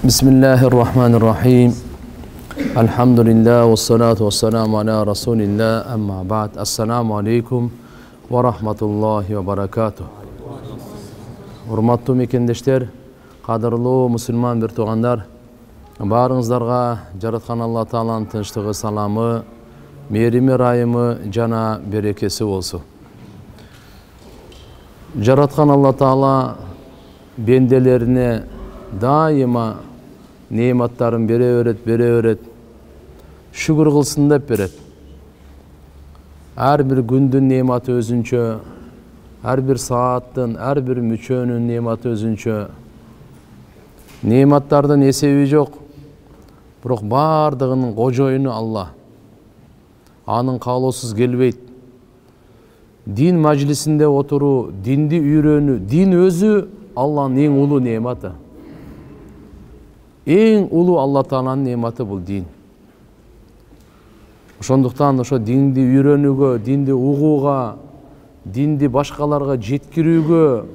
Bismillahirrahmanirrahim. Elhamdülillah ve salatu ve selamu ala Resulillah. Amma ba'd. Assalamu alaikum ve rahmatullahi ve barakatuh. Hurmatlı mekendештер, qadırlı musulman bir tuğandar, barыңыздарга жараткан Алла Тааланын тынчтыгы, саламы, мерими, райымы жана берекеси болсун. Жараткан Алла Таала бенделерине дайыма нематтарын бере берет, шүгүр кылсын деп берет. Ар бир күндүн нематы өзүнчө, ар бир сааттын, ар бир мүчөнүн нематы өзүнчө. Нематтардын эсеби жок, бирок бардыгынын кожоюну Алла. Анын каалоосуз келбейт. Дин мажлисинде отуруу, динди үйрөнүү, дин өзү Алланын эң улуу нематы. Эң улуу Алла Тааланын нематы бул дин. Ошондуктан ошо динди үйрөнүүгө, динди угууга, динди башкаларга жеткирүүгө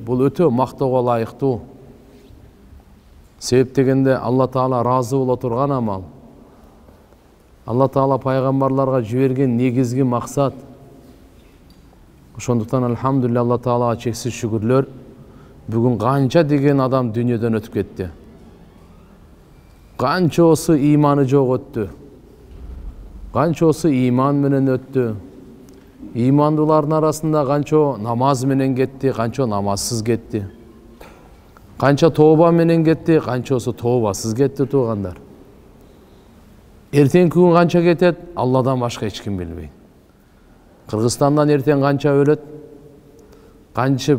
бул өтө мактоого ылайыктуу. Себеп дегенде Алла Таала разы боло турган амал. Алла Таала пайгамбарларга жиберген негизги максат. Ошондуктан алхамдулилlah Алла Таалага чексиз шүгүрлөр. Бүгүн канча деген адам дүйнөдөн өтүп кетти. Канчоосу иманы жок өттү. Канчоосу иман менен өттү. Имандуулардын арасында канчо намаз менен кетти, канчо намазсыз кетти. Канча тооба менен кетти, канчосу тообасыз кетти туугандар. Эртеңки күн канча кетет, Алладан башка эч ким билбейт. Кыргызстандан эртең канча өлөт, канча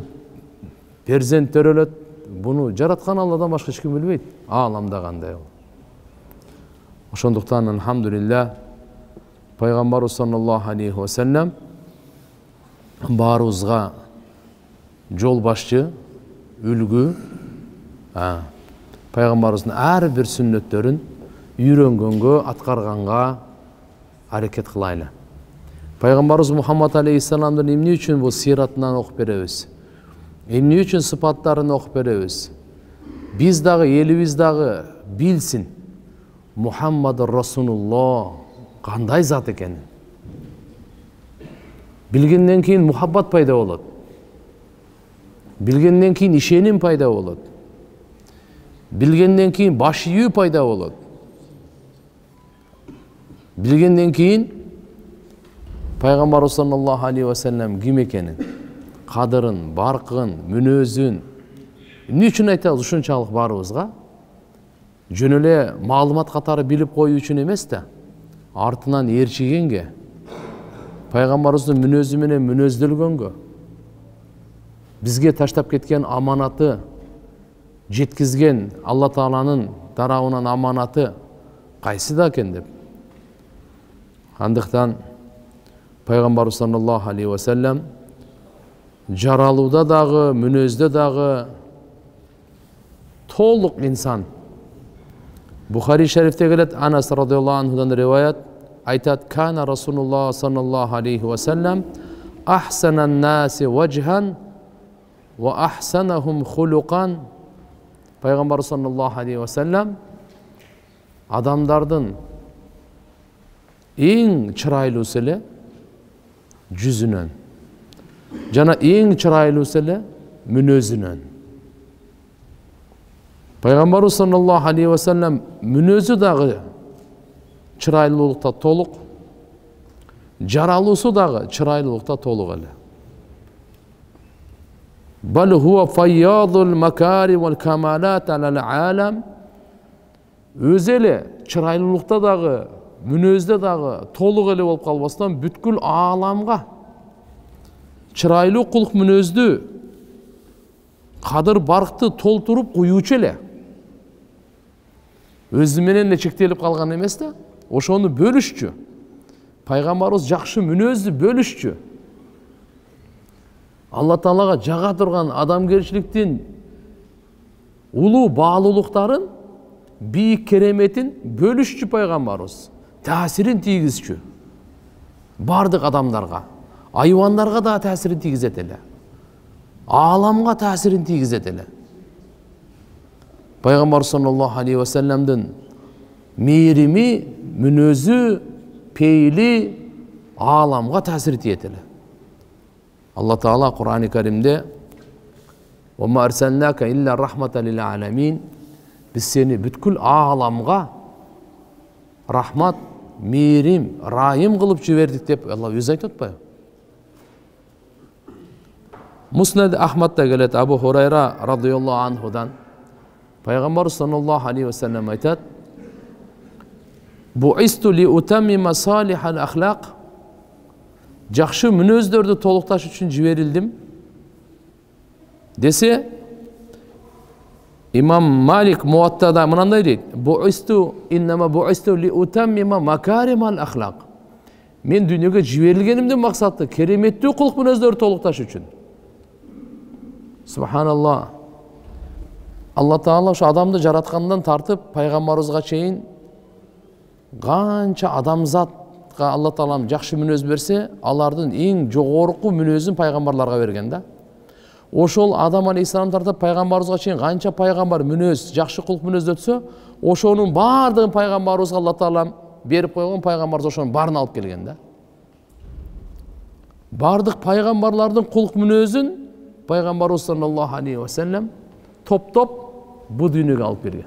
перзенттер өлөт, буну жараткан Алладан башка эч ким билбейт. Ааламда кандай ол. Ошондуктан алхамдулилlah пайгамбар саллаллаху алейхи ва саллям баарыбызга жол башчы, үлгү. Пайгамбарыбыздын ар бир сүннөттөрүн үйрөнгөнгө, аткарганга аракет кылайлы. Пайгамбарыбыз Мухаммад алейхиссаламдын эмне үчүн бул сиратынан окуп беребиз? Эмне үчүн сыпаттарын окуп беребиз? Биз дагы, элибиз дагы билсин. Мухаммад Расулуллах кандай зат экенин. Билгенден кийин мухаббат пайда болот. Билгенден кийин ишеним пайда болот. Билгенден кийин баш ийүү пайда болот. Билгенден кийин пайгамбар саллаллаху алейхи ва саллям ким экенин, кадырын, баркын, мүнөзүн эмне үчүн айтабыз ушунчалык баарыбызга? Жөн эле маалымат катары билип коюу үчүн эмес да, артынан ээрчигенге, пайгамбарыбыздын мүнөзү менен мүнөздөлгөнгө, бизге таштап кеткен аманаты, жеткизген Алла Тааланын тарабынан аманаты кайсыда экен деп. Андыктан пайгамбар саллаллаху алейхи ва саллям жаралууда дагы, мүнөздө дагы толук инсан. Бухари шарифте келет, Анас радиаллаху анхудан риваят, айтат: "Кана Расулуллах саллаллаху алейхи ва саллям ахсанан наси ваджхан ва ахсанахум хулукан." Пайгамбар саллаллаху алейхи ва саллям адамдардын эң чырайлуусу эле жүзүнөн, жана эң чырайлуусу эле мүнөзүнөн. Пайгамбар саллаллаху алейхи ва саллям мүнөзү дагы чырайлуулукта толук, жаралуусу дагы чырайлуулукта толук эле. Бал хуа файядул макари вал камалат алал алам. Өзү эле чырайлуулукта дагы, мүнөздө дагы толук эле болуп калбастан бүткүл ааламга чырайлуу кулук мүнөздү, кадыр баркты толтуруп куюучу эле. Өзү менен эле чектелип калган эмес да, ошону бөлүшчү. Пайгамбарыбыз жакшы мүнөздү бөлүшчү. Алла Таалага жага турган адамгерчиликтин улуу баалуулуктарын, бийик кереметин бөлүшчү пайгамбарыбыз. Таасирин тийгизчү. Бардык адамдарга, айвандарга да таасирин тийгизет эле. Аламга таасирин тийгизет эле. Пайгамбар саллаллаху алейхи ва салламдын мээрими, мүнөзү, пейили аламга таасир этет эле. Алла Таала Кур'ан-ы Каримде "Ва ма арсалнака илля рахматан лил аламин" Biz seni бүткүл аламга рахмат, мээрим, райым кылып жибердик деп Алла өзү айтып атпайбы? Муснад Ахмадда келет Абу Хурайра радıyallahu анхудан Пайгамбар саллаллаху алейхи ва саллям айтат: "Буисту ли утаммима салихал ахлак" Жакшы мүнөздөрдү толукташ үчүн жиберилдим десе, İmam Malik Muvatta'da mınanday deydi. Bu'istu li utammima makarimal ahlak. Men dünyaya jiberilgenimden maksatlı keremetli kılık münözleri toluktaş üçün. Subhanallah. Allah Taala şu adamды жараткандан тартып пайгамбарыбызга чейин канча адамзатка Алла Таалам жакшы мүнөз берсе, алардын эң жогорку мүнөзүн пайгамбарларга берген да. Ошол Адам алейхиссалам тартып пайгамбарыбызга чейин канча пайгамбар мүнөз, жакшы кылык мүнөз өтсө, ошонун баардыгын пайгамбарыбызга Алла Таалам берип койгон, пайгамбарыбыз ошонун баарын алып келген да. Бардык пайгамбарлардын кылык мүнөзүн пайгамбарыбыз саллаллаху алейхи ва саллям топ-топ бу дүйнөгө алып берген.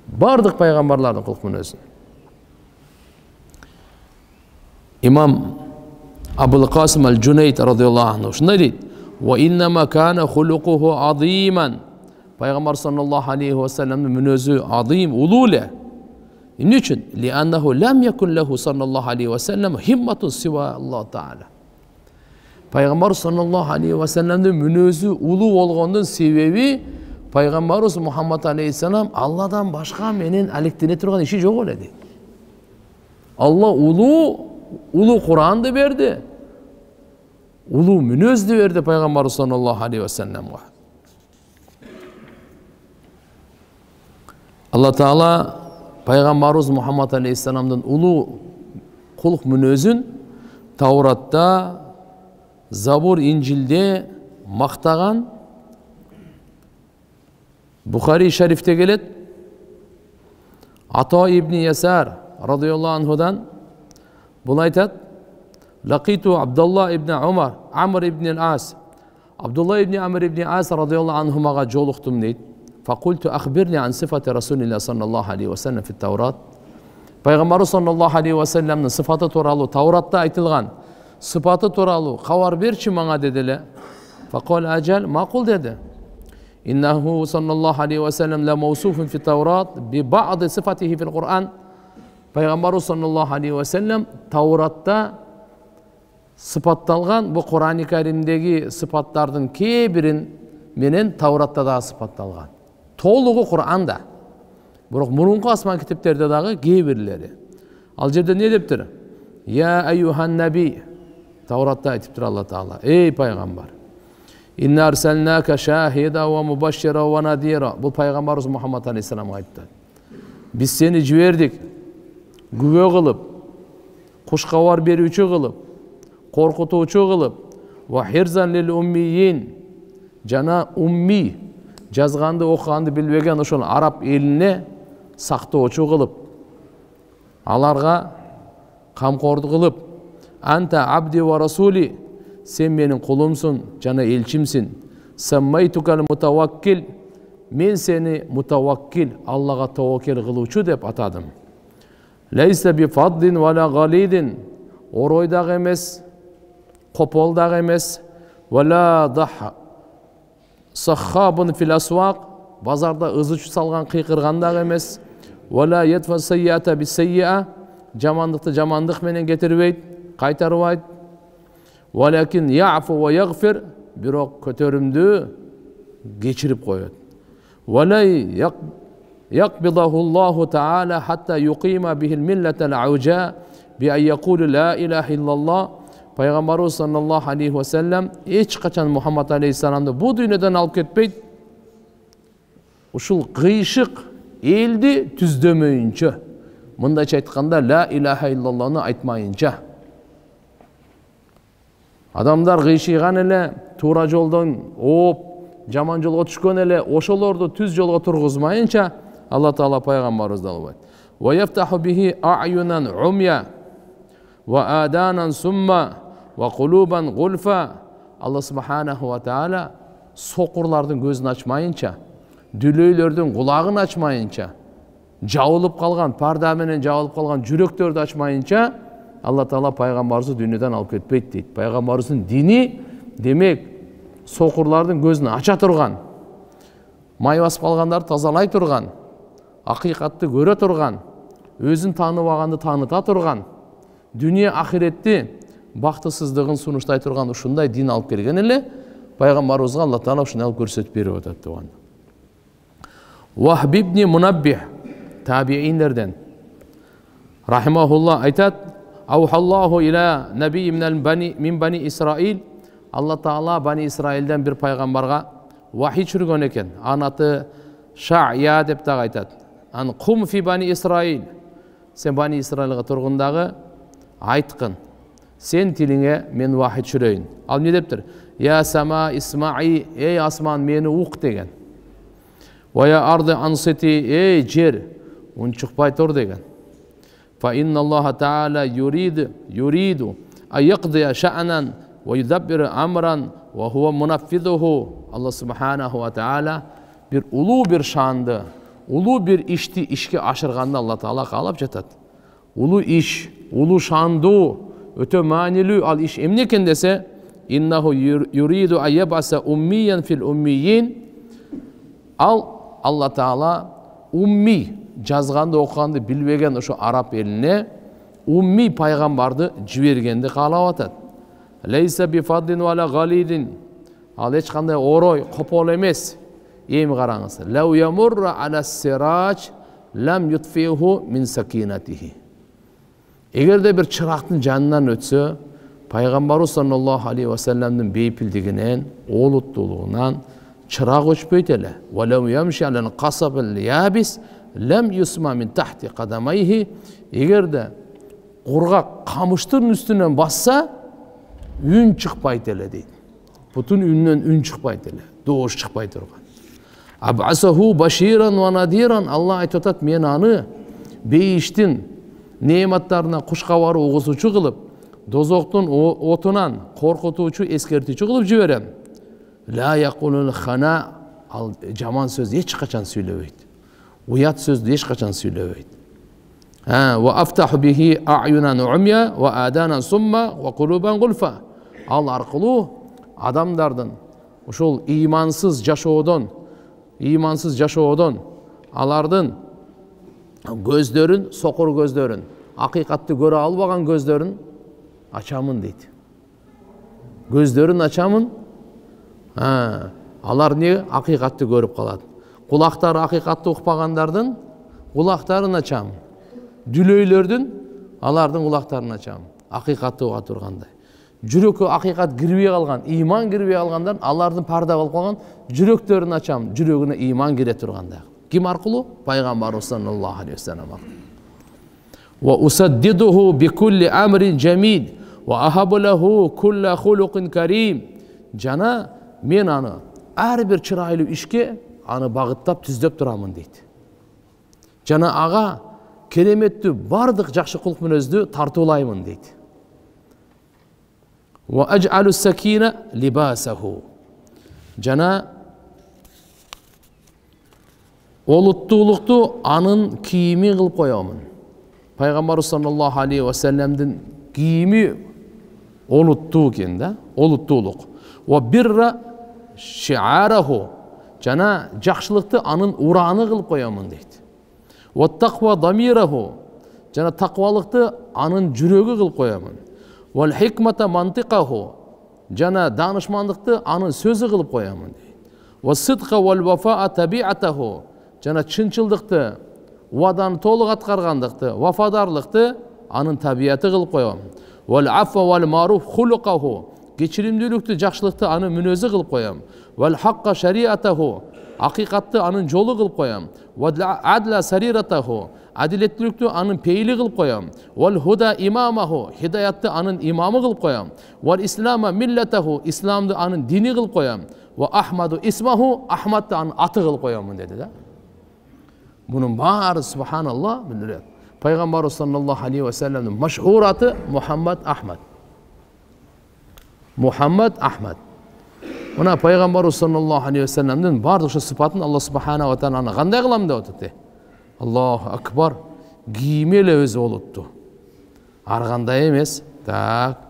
Бардык пайгамбарлардын кылык мүнөзүн. İmam Abul Qasim al-Junayd radıyallahu anh şunday deydi: "Ve innema kana huluquhu aziman." Peygamber sallallahu aleyhi ve sellem'in münözü azim, ulule. Niçin? Li'annahu lam yekun lehu sallallahu aleyhi ve sellem himmetun siva Allah Teala. Peygamber sallallahu aleyhi ve sellem'in münözü ulu olğandan sebebi Peygamberimiz Muhammed aleyhisselam Allah'dan başka menen aliktine turgan işi yok öyle deydi. Allah ulu Kur'an'da verdi. Ulu münözde verdi Peygamber sallallahu aleyhi ve sellem'e. Allah Teala Peygamberimiz Muhammed aleyhisselam'dan ulu kuluk münözün Tavrat'ta, Zabur, İncil'de maktagan. Bukhari Şerif'te gelet. Ata İbni Yasar radıyallahu anhudan bunu aytat: "Laqitu Abdullah ibn Umar, Amr ibn al-As." Abdullah ibn Amr ibn al-As radıyallahu anhumaga joluqtum deydi. "Faqultu akhbirni an sifati Rasulillah sallallahu aleyhi ve sellem fi Tavrat." Peygamber sallallahu aleyhi ve sellem'in sıfatı toralı Tavrat'ta aytılgan sıfatı toralı xabar berçi maňa dediler. Faqal ajal, maqul dedi. "İnnehu sallallahu aleyhi ve sellem la mawsufun fi Tavrat bi ba'd sifatihi fil Kur'an." Peygamber sallallahu aleyhi ve sellem Tavrat'ta sıfattalgan bu Kur'an-ı Kerim'deki sıfatlardan kebirin menen Tavrat'ta da sıfattalgan. Toluğu Kur'an'da. Biroq murunqu asman kitaplerde dagı kebirleri. Al жерде ne deptir? Ya eyyuhan nebi. Tavrat'ta aytiptir Allah Taala. Ey peygamber. İnna arsalnaka şahida ve mubashshira ve nadira. Bu peygamberimiz Muhammed aleyhisselam aytdı. Biz seni jiberdik. Güve kılıp, kuşkavar berүүчү kılıp, korkutuuçu kılıp, ve hirzan lil ummiyin, jana ummi, жазганды окуганды билбеген ошол араб элине сактоочу кылып, аларга камкордук кылып, анта абди ва расули, сен менин кулумсуң жана элчимсиң, саммайтукал мутаваккил, мен сени мутаваккил, Аллага таваккил кылуучу деп атадым. Leyse bi faddin ve la galidin, oroydak emes, kopoldak emes, ve la daha sahhabun fil aswaq, bazarda ızıç salgan kıykırgandak emes, ve la yetfa seyyata bis seyya, jamandıkты jamandık menen getiribeyt, kaytarıbayt, velakin ya'fu ve yaghfir, birok kötörümdü geçirip koyot. Ve la يقبضه الله تعالى حتى يقيم به الملة العوجاء بأن يقول لا إله إلا الله. Peygamberimiz sallallahu aleyhi ve sellem hiç kaçan Muhammed aleyhisselam'da bu dünyadan alıp ketpeydi. Uşul kıyışık eldi tüzdömeyince. Mındayça aytqanda la ilahe illallah'ını aytmayınca. Адамдар кыйшыйган эле, туура жолдон ооп, жаман жолго түшкөн эле, ошолорду түз жолго тургузмайынча Алла Таала пайгамбарыбызды албайт. Ва яфтаху бихи а'юнан умя ва аданан сумма ва кулубан гулфа. Алла субханаху ва таала сокурлардын көзүн ачмайынча, дүлөйлөрдүн кулагын ачмайынча, жабылып калган, парда менен жабылып калган жүрөктөрдү ачмайынча Алла Таала пайгамбарыбызды дүйнөдөн алып кетпейт дейт. Пайгамбарыбыздын дини демек сокурлардын көзүн ача турган, май басып калгандарды тазалай турган, акыйкатты көрө турган, өзүн тааныбаганды тааныта турган, дүние ахиретти бактысыздыгын сунуштай турган ушундай дин алып келген эле пайгамбарыбызга Алла Таала ушуну алып көрсөтүп берип атат туган. Вахб ибн Мунаббих табииндерден рахимахулла айтат: Аухаллаху иля наби мин бани Исраил. Алла Таала бани Исраилден бир пайгамбарга вахий чүргөн экен. Анын аты Ша'я деп дагы айтат. Ан кум фи бани Исраил. Сен бани Исраилга тургундагы айткын. Сен тилиңе мен вахий чүрөйүн. Ал не дептир? Я сама исмаи, эй асман мени ук деген. Ва я арды ансити, эй жер унчукпай тур деген. Фа инна Аллаха таала юриду айяқдия ша'нан ва юдаббиру амран ва хува мунаффидуху. Алла субханаху ва таала bir улуу bir шанды, улуу bir ишти ишке ашырганды Алла Таала каалап жатат. Улуу иш, улуу шандуу, өтө маанилүү ал иш эмне экен десе, иннаху юриду айябаса уммиян фил уммиин. Ал Алла Таала умми, жазганды окуганды билбеген ошо араб элине умми пайгамбарды жибергенди каалап атат. Лейса бифаддин вала галидин. Ал эч кандай орой, копол эмес. Эми караңыз. Лау ямурра ала сирач лам ютфиху мин сакинатихи. Эгерде бир чырактын жанынан өтсө, пайгамбарыбыз саллаллаху алейхи ва салламдын бейпилдигинен, олуттуулугунан чырак өчпөйт эле. Ва лам ямши алан касабил ябис лам юсма мин тахти кадамайхи. Эгерде кургак камыштын үстүнөн басса, үн чыкпайт эле дейт. Бутун үннөн үн чыкпайт эле, доош чыкпай турган. Абасаху баширан ва надиран. Алла айтып атат, мен аны бейиштин неаматтарына кушкабар угузуучу кылып, дозоктун отунан коркутуучу, эскертүүчү кылып жиберем. Ла якулул хана. Ал жаман сөз эч качан сүйлөбөйт. Уят сөздү эч качан сүйлөбөйт. Ва афтаху бихи а'юнан умя ва аданан сумма ва кулубан гулфа. Ал аркылуу адамдардын ушул ыймансыз жашоодон алардын көздөрүн, сокур көздөрүн, акыйкатты көрө албаган көздөрүн ачамын дейт. Көздөрүн ачамын. Алар не акыйкатты көрүп калат. Кулактары акыйкатты укпагандардын кулактарын ачам. Дүлөйлөрдүн алардын кулактарын ачам. Акыйкатты уга тургандай. Жүрөккө акыйкат кирбей калган, ыйман кирбей калгандар алардын парда кылып калган жүрөктөрүн ачам, жүрөгүнө ыйман кире тургандай. Ким аркылуу? Пайгамбарыбыз саллаллаху алейхи ва саллам аркылуу. Ва усаддидуху бикулли амрин жамил ва ахабу лаху кулла хулукин карим. Жана мен аны ар бир чырайлуу ишке аны багыттап түздөп турамын дейт. Жана ага кереметтүү бардык жакшы кулк мүнөздү тартуулаймын дейт. Ва аж'алу сакина либасаху. Жана олуттуулукту анын кийими кылып коёмун. Пайгамбарыбыз саллаллаху алейхи ва салламдын кийими олуттуу экен да, олуттуулук. Ва бирра ши'араху. Жана жакшылыкты анын ураны кылып коёмун дейт. Ва тақва дамираху. Жана таквалыкты анын жүрөгү кылып коёмун. Вал хикмата мантиқаху. Жана данышмандыкты анын сөзү кылып коёмун дейт. Ва сидқа вал вафаа табиатаху. Жана чынчылдыкты, ваданы толук аткаргандыкты, вафадарлыкты анын табияты кылып коём. Вал афа вал маруф хулукаху. Кечиримдүүлүктү, жакшылыкты анын мүнөзү кылып коём. Вал хакка шариатаху. Акыйкатты анын жолу кылып коём. Вал адла сариратаху. Adaletlükті анын пейли қылып қоям. Вал худа имамаху, хидаятты анын имамы қылып қоям. Вал ислама миллатаху, исламды анын дини қылып қоям. Ва ахмаду исмаху, ахмадты анын аты қылып қоямын деді да. Бұның бары субханалла білдіреді. Пайғамбар саллаллаху алейхи ва салламның машһур аты Мухаммад Ахмад. Мухаммад Ахмад. Мына пайғамбар саллаллаху алейхи ва салламның барлық сыпатын Алла субхана ва тағала қандай қыламын деп отыр. Аллаху акбар. Киімелі өзі олытты. Арғандай емес. Так.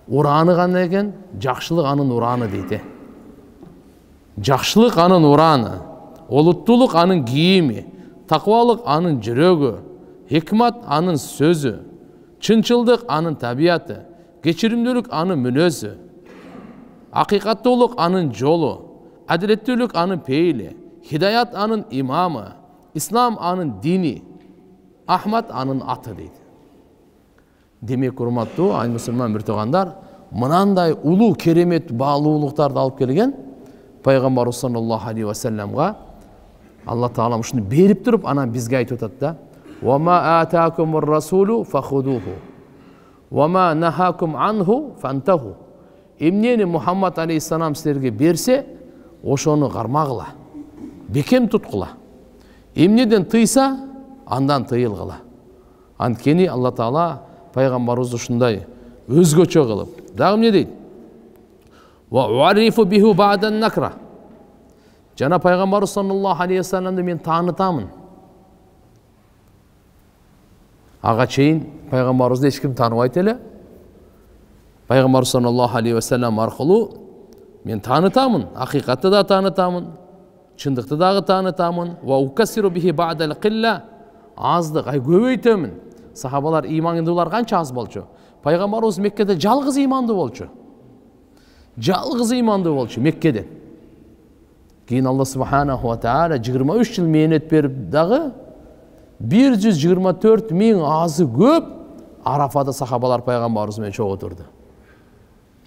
Ураны қандай екен? Жақшылық анын ураны дейді. Жақшылық анын ураны. Олыттылық анын киімі. Тақвалық анын жүрегі. Hikmat anın sözü, çınçıldık anın tabiatı, geçirimlilik anın münözü, hakikatlılık anın yolu, adaletlilik anın peyli, hidayat anın imamı, İslam anın dini, Ahmet anın atı deydi. Demek hurmatlı ay Müslüman bir toğanlar, mınanday ulu keremet bağlılıklarda alıp gelgen, Peygamber sallallahu aleyhi ve sellem'ga Allah Teala şunu berip durup ana bizge ayıp ötedi da, وَمَا آتَاكُمُ الرَّسُولُ فَخُذُوهُ وَمَا نَهَاكُمْ عَنْهُ فَانْتَهُ. Emneni Muhammed Aleyhisselam sizlerge berse, oşonu qarmağıla, bekem tutqıla. Emneden tıysa, andan tıyılgıla. Antkeni Allah Teala Peygamberimiz şunday özgöçö kılıp. Dağım ne deydi? وَعَرِّفُ بِهُ بَعْدَ النَّكْرَ. Jana Peygamberimiz sallallahu aleyhi ve sellem'de men tanıtamın. Ağa çeyin Peygamberimizді ешкім танымайды еле. Пайғамбар саллаллаху алейхи ва саллям арқылы мен танытамын, ақиқатты да танытамын, шындықты дағы танытамын. Ва укассиру бихи ба'дал қилла. Аздық, көбейтемін. Сахабалар имандылар қанша аз болчу. Пайғамбарымыз Меккеде жалғыз иманды болчу. Жалғыз иманды болчу Меккеде. Кейін Алла субханаху ва тааля 23 жыл мейнет беріп дағы 124 миң азы көп Арафада сахабалар пайғамбарымызбен чоқ отырды.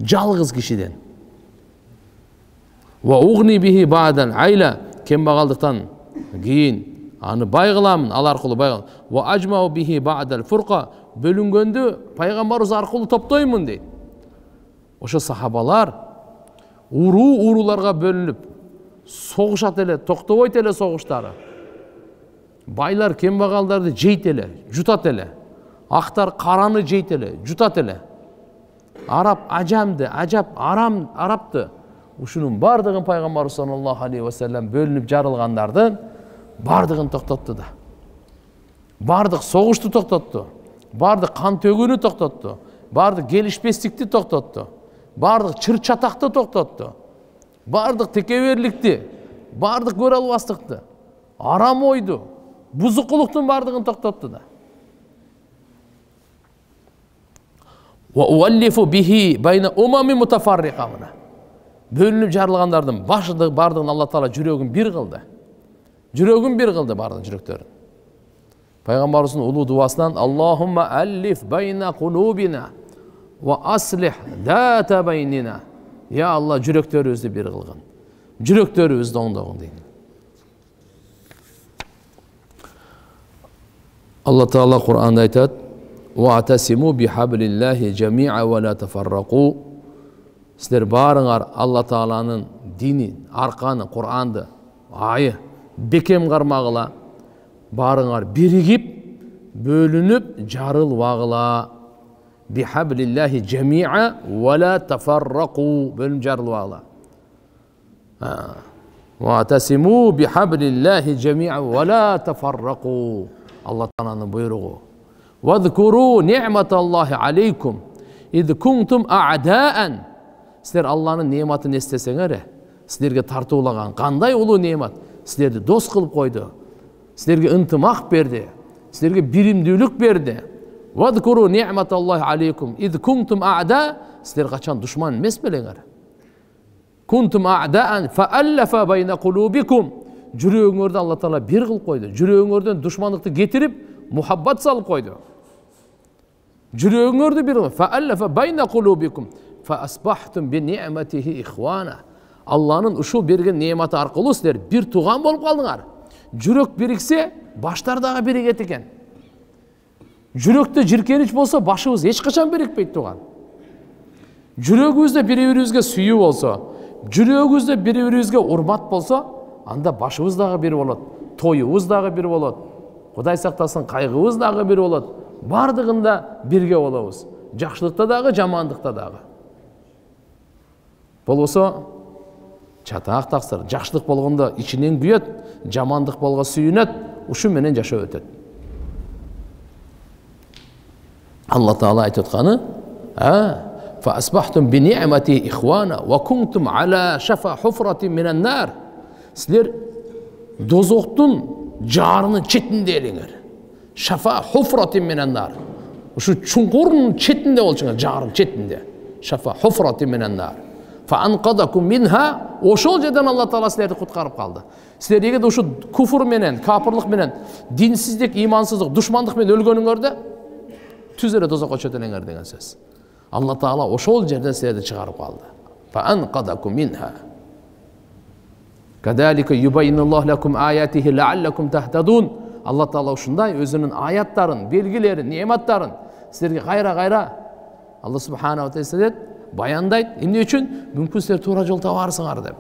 Жалғыз кишиден. Ва уғни бихи ба'дал айла. Кембағалдықтан кейін аны бай қыламын, ал арқылы бай қыламын. Ва ажмау бихи ба'дал фурқа. Бөлінгенді пайғамбарымыз арқылы топтаймын дейді. Ошо сахабалар уруларға бөлініп соғышат еле, тоқтабайт еле соғыштары. Байлар кембағалдарды жейт еле, жұтат еле. Ақтар қараны жейт еле, жұтат еле. Араб ажамды, ажап арапты. Ушунун бардығын пайғамбар саллаллаху алейхи ва саллям бөлініп жарылғандарды бардығын тоқтатты да. Бардық соғышты тоқтатты. Бардық қан төгіні тоқтатты. Бардық келішпестікті тоқтатты. Бардық чыр-чатақты тоқтатты. Бардық текеберлікті. Бардық көралбастықты. Арам ойды. Бұзықылықтың бардығын тоқтатты да. Ва уаллифу бихи байна умами мутафарриқамына. Бөлініп жарылғандардың бардығын Алла Таала жүрегін бір қылды. Жүрегін бір қылды бардығын жүректерін. Пайғамбарымыздың ұлы дуасынан Аллахумма аллиф байна қулубина ва аслих дата байнина. Я Алла жүректерімізді бір қылған. Жүректерімізді оңдағын дейін. Allah Teala Kur'an'da aytat: "Wa'tasimu bihablillahi jami'a ve la tafarraqu." Sizler barыңар Allah Teala'nın dini, arkanı, Kur'an'dı, ayı bekem qarmağıla barыңар birigip, bölünüp jarılvağıla. Bihablillahi jami'a ve la tafarraqu. Bölünüp jarılvağıla. Wa'tasimu bihablillahi jami'a ve la tafarraqu. Allah Teala'nın buyruğu. وَذْكُرُوا نِعْمَةَ اللّٰهِ عَلَيْكُمْ اِذْ كُنْتُمْ اَعْدَاءً. Sizler Allah'ın nimetini istesengere, sizlerge tartıulаған qanday ulu nimet, sizlerdi dost kılıp koydu, sizlerge ıntımak berdi, sizlerge birimdülük berdi. وَذْكُرُوا نِعْمَةَ اللّٰهِ عَلَيْكُمْ اِذْ كُنْتُمْ اَعْدَاءً. Sizler kaçan düşman mesmelenger. كُنْتُمْ اَعْدَاءً فَأَلَّفَ بَيْنَ قُلُوبِكُمْ. Жүрегіңерді Алла Таала бір қылып қойды. Жүрегіңерден düşmanlıkты кетіріп, muhabbat салып қойды. Жүрегіңерді бір қылып. فَأَلَّفَ بَيْنَ قُلُوبِكُمْ فَأَصْبَحْتُمْ بِنِعْمَتِهِ إِخْوَانًا. Allah'ın uşu berген нематы арқылы сіздер бір туған болып қалдыңар. Жүрек біріксе, баштардағы бірігет екен. Жүрөктө жиркенич болсо, башыбыз эч качан берекпейт туган. Жүрөгүбүздө бири-бирибизге сүйүү болсо, жүрөгүбүздө бири-бирибизге урмат болсо, анда башыбыз дагы бир болот, тоюбуз дагы бир болот, Кудай сактасын, кайгыбыз дагы бир болот. Бардыгында бирге болобуз. Жакшылыкта дагы, жамандыкта дагы. Болбосо чатаак таксыр. Жакшылык болгондо ичинен күйөт, жамандык болго сүйүнөт, ушу менен жашап өтөт. Алла Таала айтып атканы: "Фа асбахтум би ни'мати ихвана ва кунтум ала шафа хуфратин минан нар." Силер дозоктун жарынын четинде элеңер. Шафа хуфратин минан нар. Ушу чуңкурдун четинде болчуңар, жарын четинде. Шафа хуфратин минан нар. Фа анқадакум минха. Ошол жерден Алла Таала силерди куткарып калды. Силер эгерде ушу куфур менен, капырлык менен, динсиздик, имансыздык, душмандык менен өлгөнүңөрдө түз эле дозокко чөтө элеңер деген сөз. Алла Таала ошол жерден силерди чыгарып калды. Фа анқадакум минха. Кадалика юбайинуллаху лакум аятихи лааллакум тахтадун. Алла Таала ушундай өзүнүн аяттарын, белгилерин, нематтарын силерге кайра-кайра Алла субханаху ва тааля баяндайт. Эмне үчүн? Мүмкүн силер туура жол табарсыңар деп.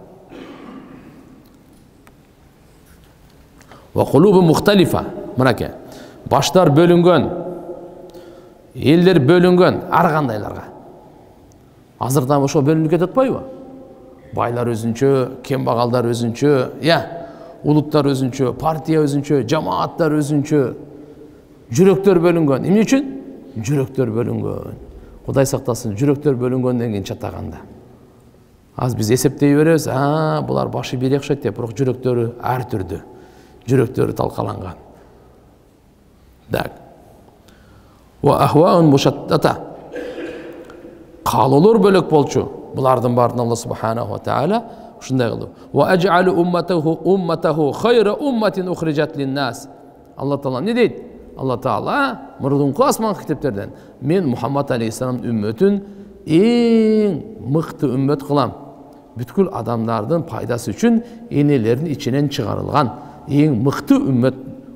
Ва кулубу мухталифа. Мынаке. Баштар бөлүнгөн, элдер бөлүнгөн ар кандайларга. Азырдан ошол бөлүнүп кетип атпайбы? Байлар өзүнчө, кембагалдар өзүнчө, улуттар өзүнчө, партия өзүнчө, жамааттар өзүнчө, жүрөктөр бөлүнгөн. Эмне үчүн? Жүрөктөр бөлүнгөн. Кудай сактасын, жүрөктөр бөлүнгөндөн кийин чатаганда. Аз биз эсептей беребиз, булар башы бири окшойт деп, бирок жүрөктөрү ар түрдүү. Жүрөктөрү талкаланган. Так. Ва ахваун мушаттата. Каалоолор бөлөк болчу. Булардын баарын Алла субханаху ва тааля ушундай кылды. Ва аж'алу умматаху хайра умматин ухрижат лин-нас. Алла Таала не дейт? Алла Таала мурдунку асман китептерден мен Мухаммад алейхиссаламдын үммөтүн эң мыкты үммөт кылам. Бүткүл адамдардын пайдасы үчүн энелердин ичинен чыгарылган эң мыкты үммөт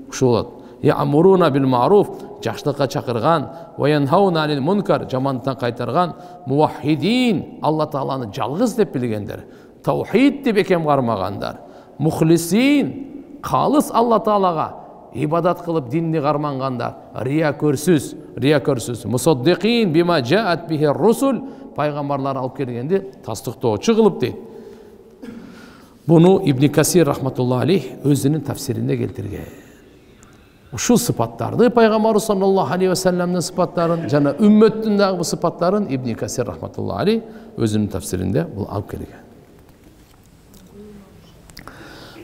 ушу болот. Я'муруна бил ма'руф, жакшылыкка чакырган, ва янхауна анил мункар, жамандыктан кайтарган, муваххидин, Алла Тааланы жалгыз деп билгендер, таухид деп бекем кармагандар, мухлисин, калыс Алла Таалага ибадат кылып динни кармангандар, риякөрсүз, мусаддикин бима жаат бихи русул, пайгамбарлар алып келгенди тастыктоочу кылып дейт. Буну Ибн Касир рахматуллахи алейх өзүнүн тафсиринде келтирген. Ушул сыпаттарды пайгамбар саллаллаху алейхи ва салламдын сыпаттарын жана үммөттүн дагы бул сыпаттарын Ибн Касир рахматуллахи алейх өзүнүн тафсиринде бул алып келген.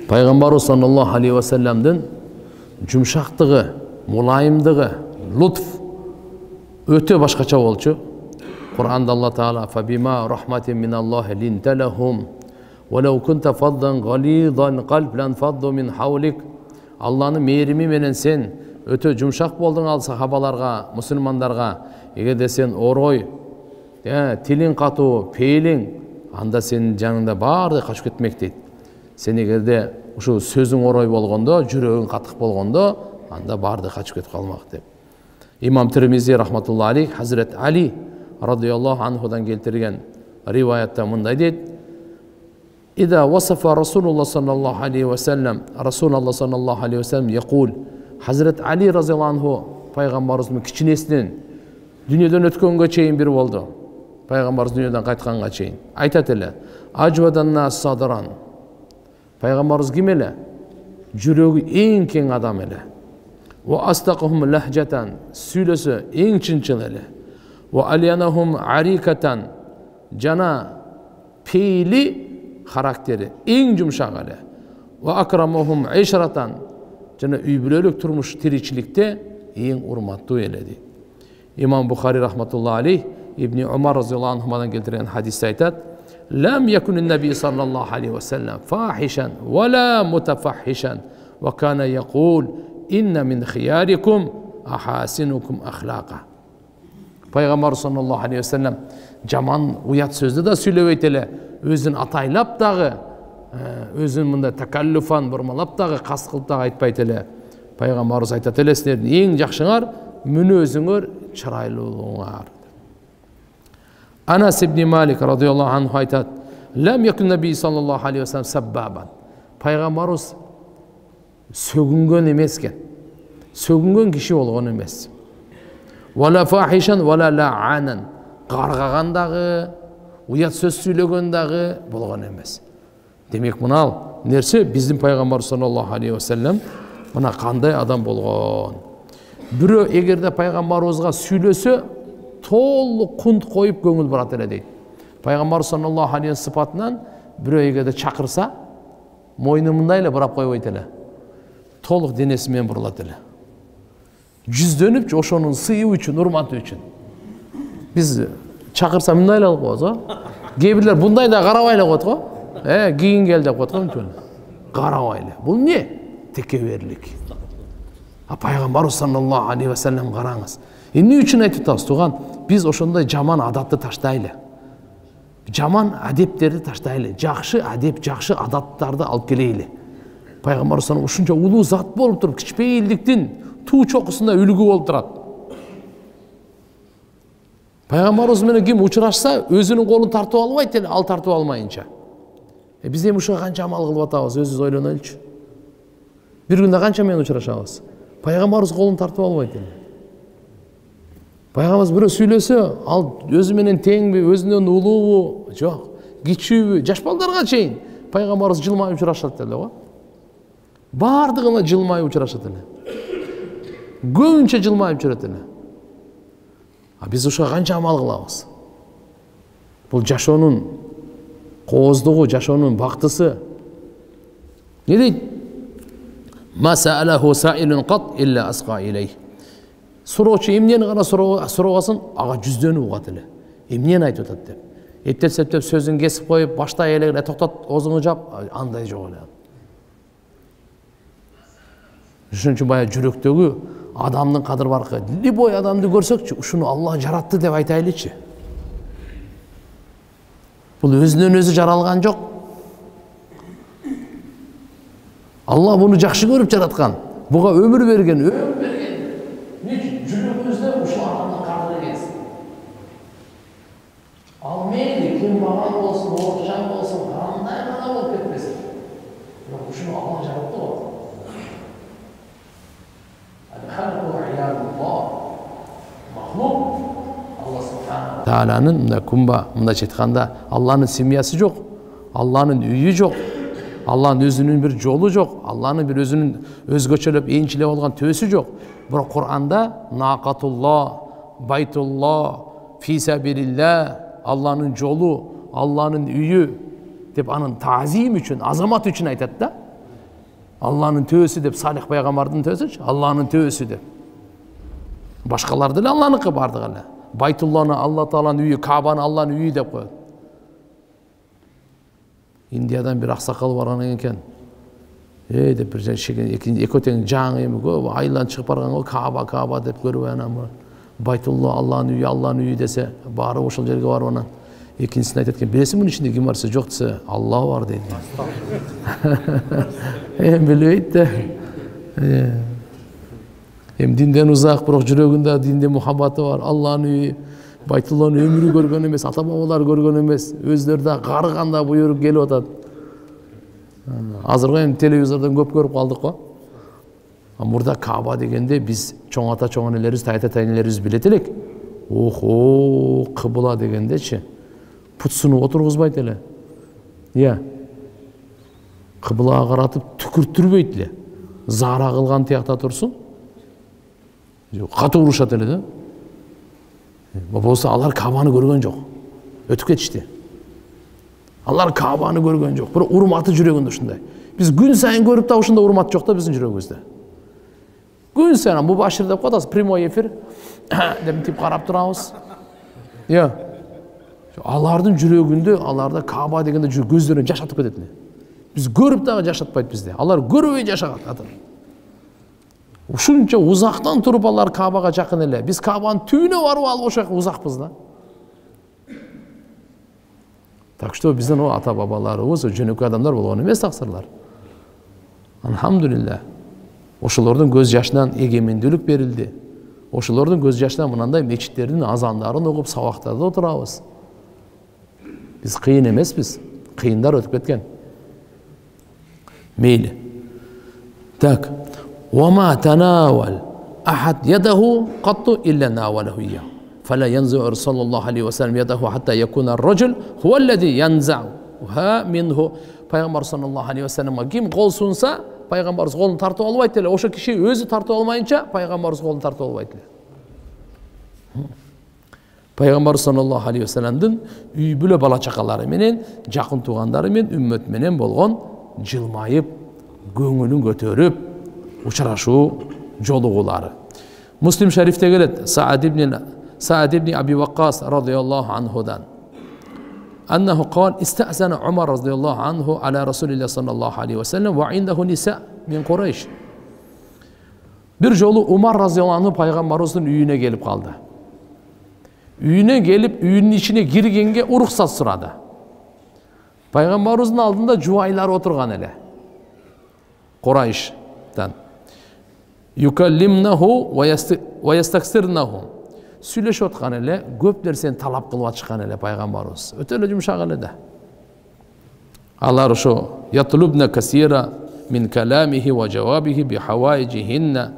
Пайгамбар саллаллаху алейхи ва салламдын жумшактыгы, мулайымдыгы, лутф өтө башкача болчу. Кур'анда Алла Таала фабима рахматин миналлахи линталахум ва лау кунта фаддан галидан қалб ланфадду мин хавлик. Алланын мээрими менен сен өтө жумшак болдуң ал сахабаларга, мусулмандарга. Эгерде сен орой, тилиң катуу, пейлиң, анда сенин жаныңда баары качып кетмек дейт. Сен эгерде ушу сөзүң орой болгондо, жүрөгүң катык болгондо, анда баарды качып кетип калмак деп. Имам Тирмизи рахматуллахи алейх Хазрет Али радийаллаху анхудан келтирген риваятта мындай дейт: إذا وصف رسول الله صلى الله عليه وسلم رسول الله صلى الله عليه وسلم يقول Hazret Ali razıyallahu anhu Peygamberimizin kiçinesinin dünyadan ötkөнгө чейин bir oldu. Peygamberimiz dünyadan qaytkanга чейин. Aytat ele Acvadan nas sadran. Peygamberimiz kim ele? Жүрөгү эң кең адам ele. Ve astaqhum lahjatan. Süylösü эң çınçıl ele. Ve alyanahum arikatan. Jana peyli karakteri en yumuşak ele. Ve akramuhum işratan. Jana üybülölük turmuş tirikçilikte en urmatlı eledi. İmam Bukhari rahmetullahi aleyh İbni Umar radıyallahu anhuma'dan geltiren hadiste aytat: "Lam yekunun nebi sallallahu aleyhi ve sellem fahişen ve la mutafahişen ve kana yekul inne min khiyarikum ahasinukum ahlaka." Peygamber sallallahu aleyhi ve sellem jaman uyat sözde da söylebeyt ele. Өзүн атайлап дагы, өзүн мындай такаллуфан бурмалап дагы, кас кылып дагы айтпайт эле. Пайгамбарыбыз айтат эле: "Силердин эң жакшыңар мүнөзүңөр чырайлуулуңар. Anas ibn Malik radıyallahu anh aytat: "Lam yakun Nabi sallallahu aleyhi ve sellem sabbaban." Peygamberimiz sөгүнгөн эмескен. Сөгүнгөн киши болгон эмес. Вала фахишан вала лаанан. Каргаган дагы, уят сөз сүйлөгөн дагы болгон эмес. Демек мынал нерсе биздин пайгамбар саллаллаху алейхи ва саллям мына кандай адам болгон. Бирөө эгерде пайгамбарыбызга сүйлөсө толук кунт коюп көңүл бурат эле дейт. Пайгамбар саллаллаху алейхи сыпатынан бирөө эгерде чакырса мойну мындай эле бурап койбойт эле. Толук денеси менен бурулат эле. Жүздөнүп ошонун сыйы үчүн, урматы үчүн. Биз чакырса мындай эле кылып коебуз го. Кээ бирлер мындай да карабай эле коет го. Кийин кел деп коет го мүмкүн. Карабай эле. Бул эмне? Текеберлик. Пайгамбарыбыз саллаллаху алейхи ва саллям караңыз. Эмне үчүн айтып атабыз туган? Биз ошондой жаман адатты таштайлы. Жаман адептерди таштайлы. Жакшы адеп, жакшы адаттарды алып келейли. Пайгамбар саллаллаху ушунча улуу зат болуп туруп, кичпейилдиктин туу чокусунда үлгү болуп турат. Пайгамбарыбыз менен ким учурашса, өзүнүн колун тартып албайт эле, ал тартып алмайынча. Биз эми ушуга канча амал кылып атабыз, өзүбүз ойлонойлучу. Бир күндө канча менен учурашабыз. Пайгамбарыбыз колун тартып албайт эле. Пайгамбарыбыз бирөө сүйлөсө, ал өзү менен теңби, өзүнөн улуубу, жок, кичүүбү, жаш балдарга чейин пайгамбарыбыз жылмайып учурашат эле го. Бардыгына жылмайып учурашат эле. Көбүнчө жылмайып жүрөт эле. Биз ушуга канча амал кылабыз? Бул жашоонун кооздугу, жашоонун бактысы. Не дейт? Ма саалаху саилун кат илля асқа илейх. Суроочу эмнени гана сурабасын, ага жүздөнүп угат эле. Эмнени айтып атат деп. Эптеп-септеп сөзүн кесип коюп, башта эле токтот, оозуңду жап, андай жок эле. Ошон үчүн бая жүрөктөгү адамдын кадыр баркы. Любой адамды көрсөкчү, ушуну Аллах жаратты деп айтайлычы. Бул өзүнөн өзү жаралган жок. Аллах буну жакшы көрүп жараткан. Буга өмүр берген. Жүрөгүбүздө ушул адамдын кадыры келсин. Ал мейли ким баган болсун, оорчан болсун, кандай гана болуп кетпесин. Бирок ушуну Аллах жаратты го. Тааланын мында кумба, мында жетканда Алланын семьясы жок, Алланын үйү жок, Алланын өзүнүн бир жолу жок, Алланын бир өзүнүн өзгөчөлөп энчилеп алган төсү жок. Бирок Кур'анда нақатулла, байтулла, фисабилилла, Алланын жолу, Алланын үйү деп анын таазим үчүн, азамат үчүн айтат да. Алланын төсү деп, Салих пайгамбардын төсүчү, Алланын төсү деп. Башкалар деле Алланыкы бардык эле. Байтулланы Алла Тааланын үйү, Кабаны Алланын үйү деп коет. Индиядан бир аксакал барган экен. Деп бир эки тең жаңы эми көп айланып чыгып барган го, Каба деп көрүп анан Байтулла Алланын үйү десе, барып ошол жерге барып анан экинчисин айтат экен, билесиң мунун ичинде ким бар десе, жок десе, Алла бар дейт. Билбейт да. Динден узак, бирок жүрөгүндө динде мухаббаты бар. Алланын үйү, Байтулланын өмүрү көргөн эмес, ата бабалар көргөн эмес, өздөрү да карыганда буйруп келип атат. Азыркы эми телевизордон көп көрүп калдык го. Мурда Каба дегенде биз чоң ата чоң энелерибиз, тайта тайнелерибиз билет элек. Охо, кыбла дегендечи. Пут сунуп отургузбайт эле. Кыблага каратып түкүртүрбөйт эле. Зара кылган тиякта турсун. Катуу урушат эле да. Болсо алар Кабаны көргөн жок. Өтүп кетишти. Алар Кабаны көргөн жок. Бирок урматы жүрөгүндө ушундай. Биз күн сайын көрүп да ушундай урмат жок да биздин жүрөгүбүздө. Күн сайын мубашир деп коебуз, прямой эфир деп тип карап турабыз. Алардын жүрөгүндө, аларда Каба дегенде көздөрүнөн жаш атып кетет эле. Биз көрүп дагы жашатпайт бизде. Алар көрбөй жашагат. Ушунча узактан туруп алар Кабага жакын эле. Биз Кабанын түбүнө барып алып ошо узакпыз да. Так что биздин ата бабаларыбыз жөнөкөй адамдар болгон эмес таксырлар. Алхамдулилля. Ошолордун көз жашынан эгемендүүлүк берилди. Ошолордун көз жашынан мынандай мечиттердин азандарын окуп сабактарда отурабыз. Биз кыйын эмеспиз, кыйындар өтүп кеткен. Мейли. Так. وما تناول أحد يده قط إلا ناوله إياه فلا ينزع صلى الله عليه وسلم يده حتى يكون الرجل هو الذي ينزعها منه. Пайгамбар саллаллаху алейхи вассаламга ким кол сунса, пайгамбарыбыз колун тартып албайт эле. Ошо киши өзү тартып алмайынча пайгамбарыбыз колун тартып албайт эле. Пайгамбар саллаллаху алейхи вассаламдын үй бүлө бала чакалары менен, жакын туугандары менен, үммөт менен болгон жылмайып, көңүлүн көтөрүп учурашуу жолугулары. Муслим шарифте келет Саад ибн Аби Ваккас радıyallahu anhudan أنه قال استأذن عمر رضي الله عنه على رسول الله صلى الله عليه وسلم وعنده نساء من قريش. Bir жолу Умар разıyallahu anh пайгамбарыбыздын үйүнө келип калды. Үйүнө келип, үйүнүн ичине киргенге уруксат сурады. Пайгамбарыбыздын алдында жубайлар отурган эле. Курайштан. Юкаллимнаху ва ястаксирнаху. Сүйлөшүп аткан эле, көп нерсени талап кылып атышкан эле пайгамбарыбыз. Өтө эле жумшак эле да. Алар ошо ятлубна касира мин каламихи ва жавабихи би хаваижихинна.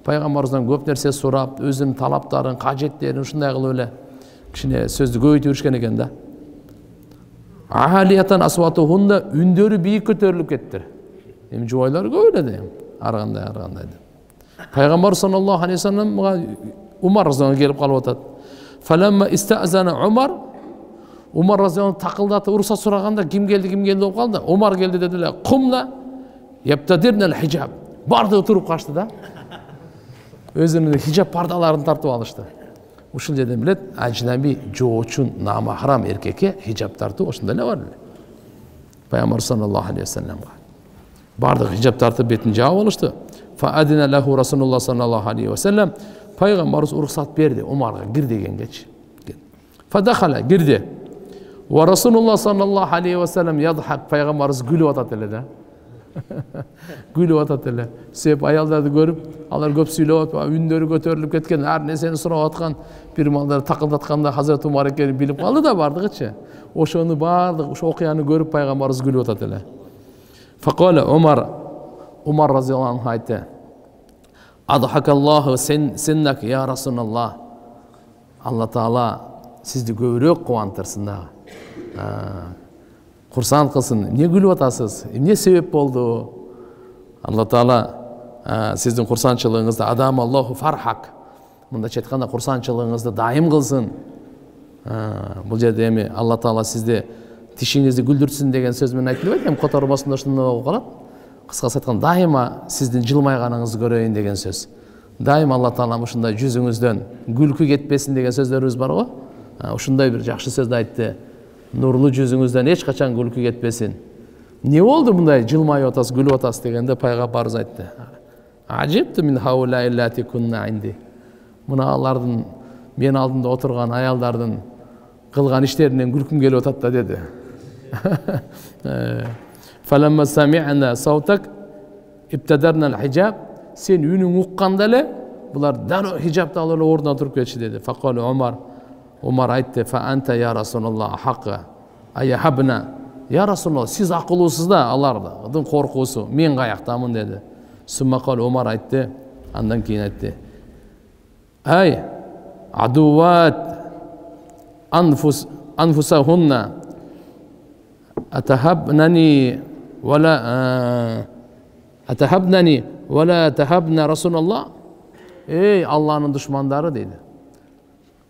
Пайгамбарыбыздан көп нерсе сурап, өзүнүн талаптарын, кажеттерин ушундай кылып эле кичине сөздү көбөйтүп жүрүшкөн экен да. Ахалиятан асватухунда үндөрү бийик көтөрүлүп кетти. Эми жубайлар көп эле да. Аргандай. Пайгамбар саллаллаху алейхи вассаламга Умар разıyallahu келип калып атат. Фаламма истазана Умар разıyallahu такылдатып уруксат сураганда ким келди болуп калды. Умар келди деди эле. Кумна яптадирнал хижаб. Барды туруп качты да. Өзүнүн хижаб пардаларын тартып алышты. Ушул жерден билет, ажнаби жоочун намахрам эркекке хижаб тартуу ошондой эле бар эле. Пайгамбар саллаллаху алейхи вассаламга бардык хижаб тартып бетин жаап алышты. Фаадина лаху Расулуллах саллаллаху алейхи вассалам. Пайгамбарыбыз уруксат берди Умарга кир дегенгечи. Фадахала кирди. Ва Расулуллах саллаллаху алейхи вассалам ядхак, пайгамбарыбыз күлүп атат эле да. Күлүп атат эле. Себеп аялдарды көрүп, алар көп сүйлөп атып, үндөрү көтөрүлүп кеткен, ар нерсени сурап аткан, бир малдар такылдатканда Хазрат Умар экени билип калды да бардыгычы. Ошону бардык, ошо окуяны көрүп пайгамбарыбыз күлүп атат эле. Факала Умар разıyallahu anh айтты. Адхакаллаху сеннак я Расулаллах. Алла Таала сизди көбүрөөк кубантырсын да. Курсант кылсын. Эмне күлүп атасыз? Эмне себеп болду? Алла Таала сиздин курсанчылыгыңызды адам Аллаху фархак. Мындача айтканда курсанчылыгыңызды дайым кылсын. Бул жерде эми Алла Таала сизди тишиңизди күлдүрсүн деген сөз менен айтылбайт, эми которбосунда ошондой болуп калат. Кыскасы айтканда дайыма сиздин жылмайганыңызды көрөйүн деген сөз. Дайыма Алла Таала ушундай жүзүңүздөн күлкү кетпесин деген сөздөрүбүз бар го. Ушундай бир жакшы сөздү айтты. Нурлуу жүзүңүздөн эч качан күлкү кетпесин. Не болду мындай жылмайып атасыз, күлүп атасыз дегенде пайгамбарыбыз айтты. Ажибту мин хаула иллати кунна инди. Мына алардын мен алдымда отурган аялдардын кылган иштеринен күлкүм келип атат да деди. Falamma sami'na sautak ibtadarna al-hijab. Sen үнүң укканда эле булар дароо хижабты алып ордуна туруп кетишти деди. Факалы Умар айтты: "Фа анта я Расулаллах хакка аяхабна." Я Расулаллах, сиз акылуусуз да, алардын коркуусу. Мен каяктамын деди. Суммакал Умар айтты. Андан кийин айтты: "Ай адуват анфусахунна атахабнани вала тахабна Расулаллах." Эй, Аллахнын душмандары дейді.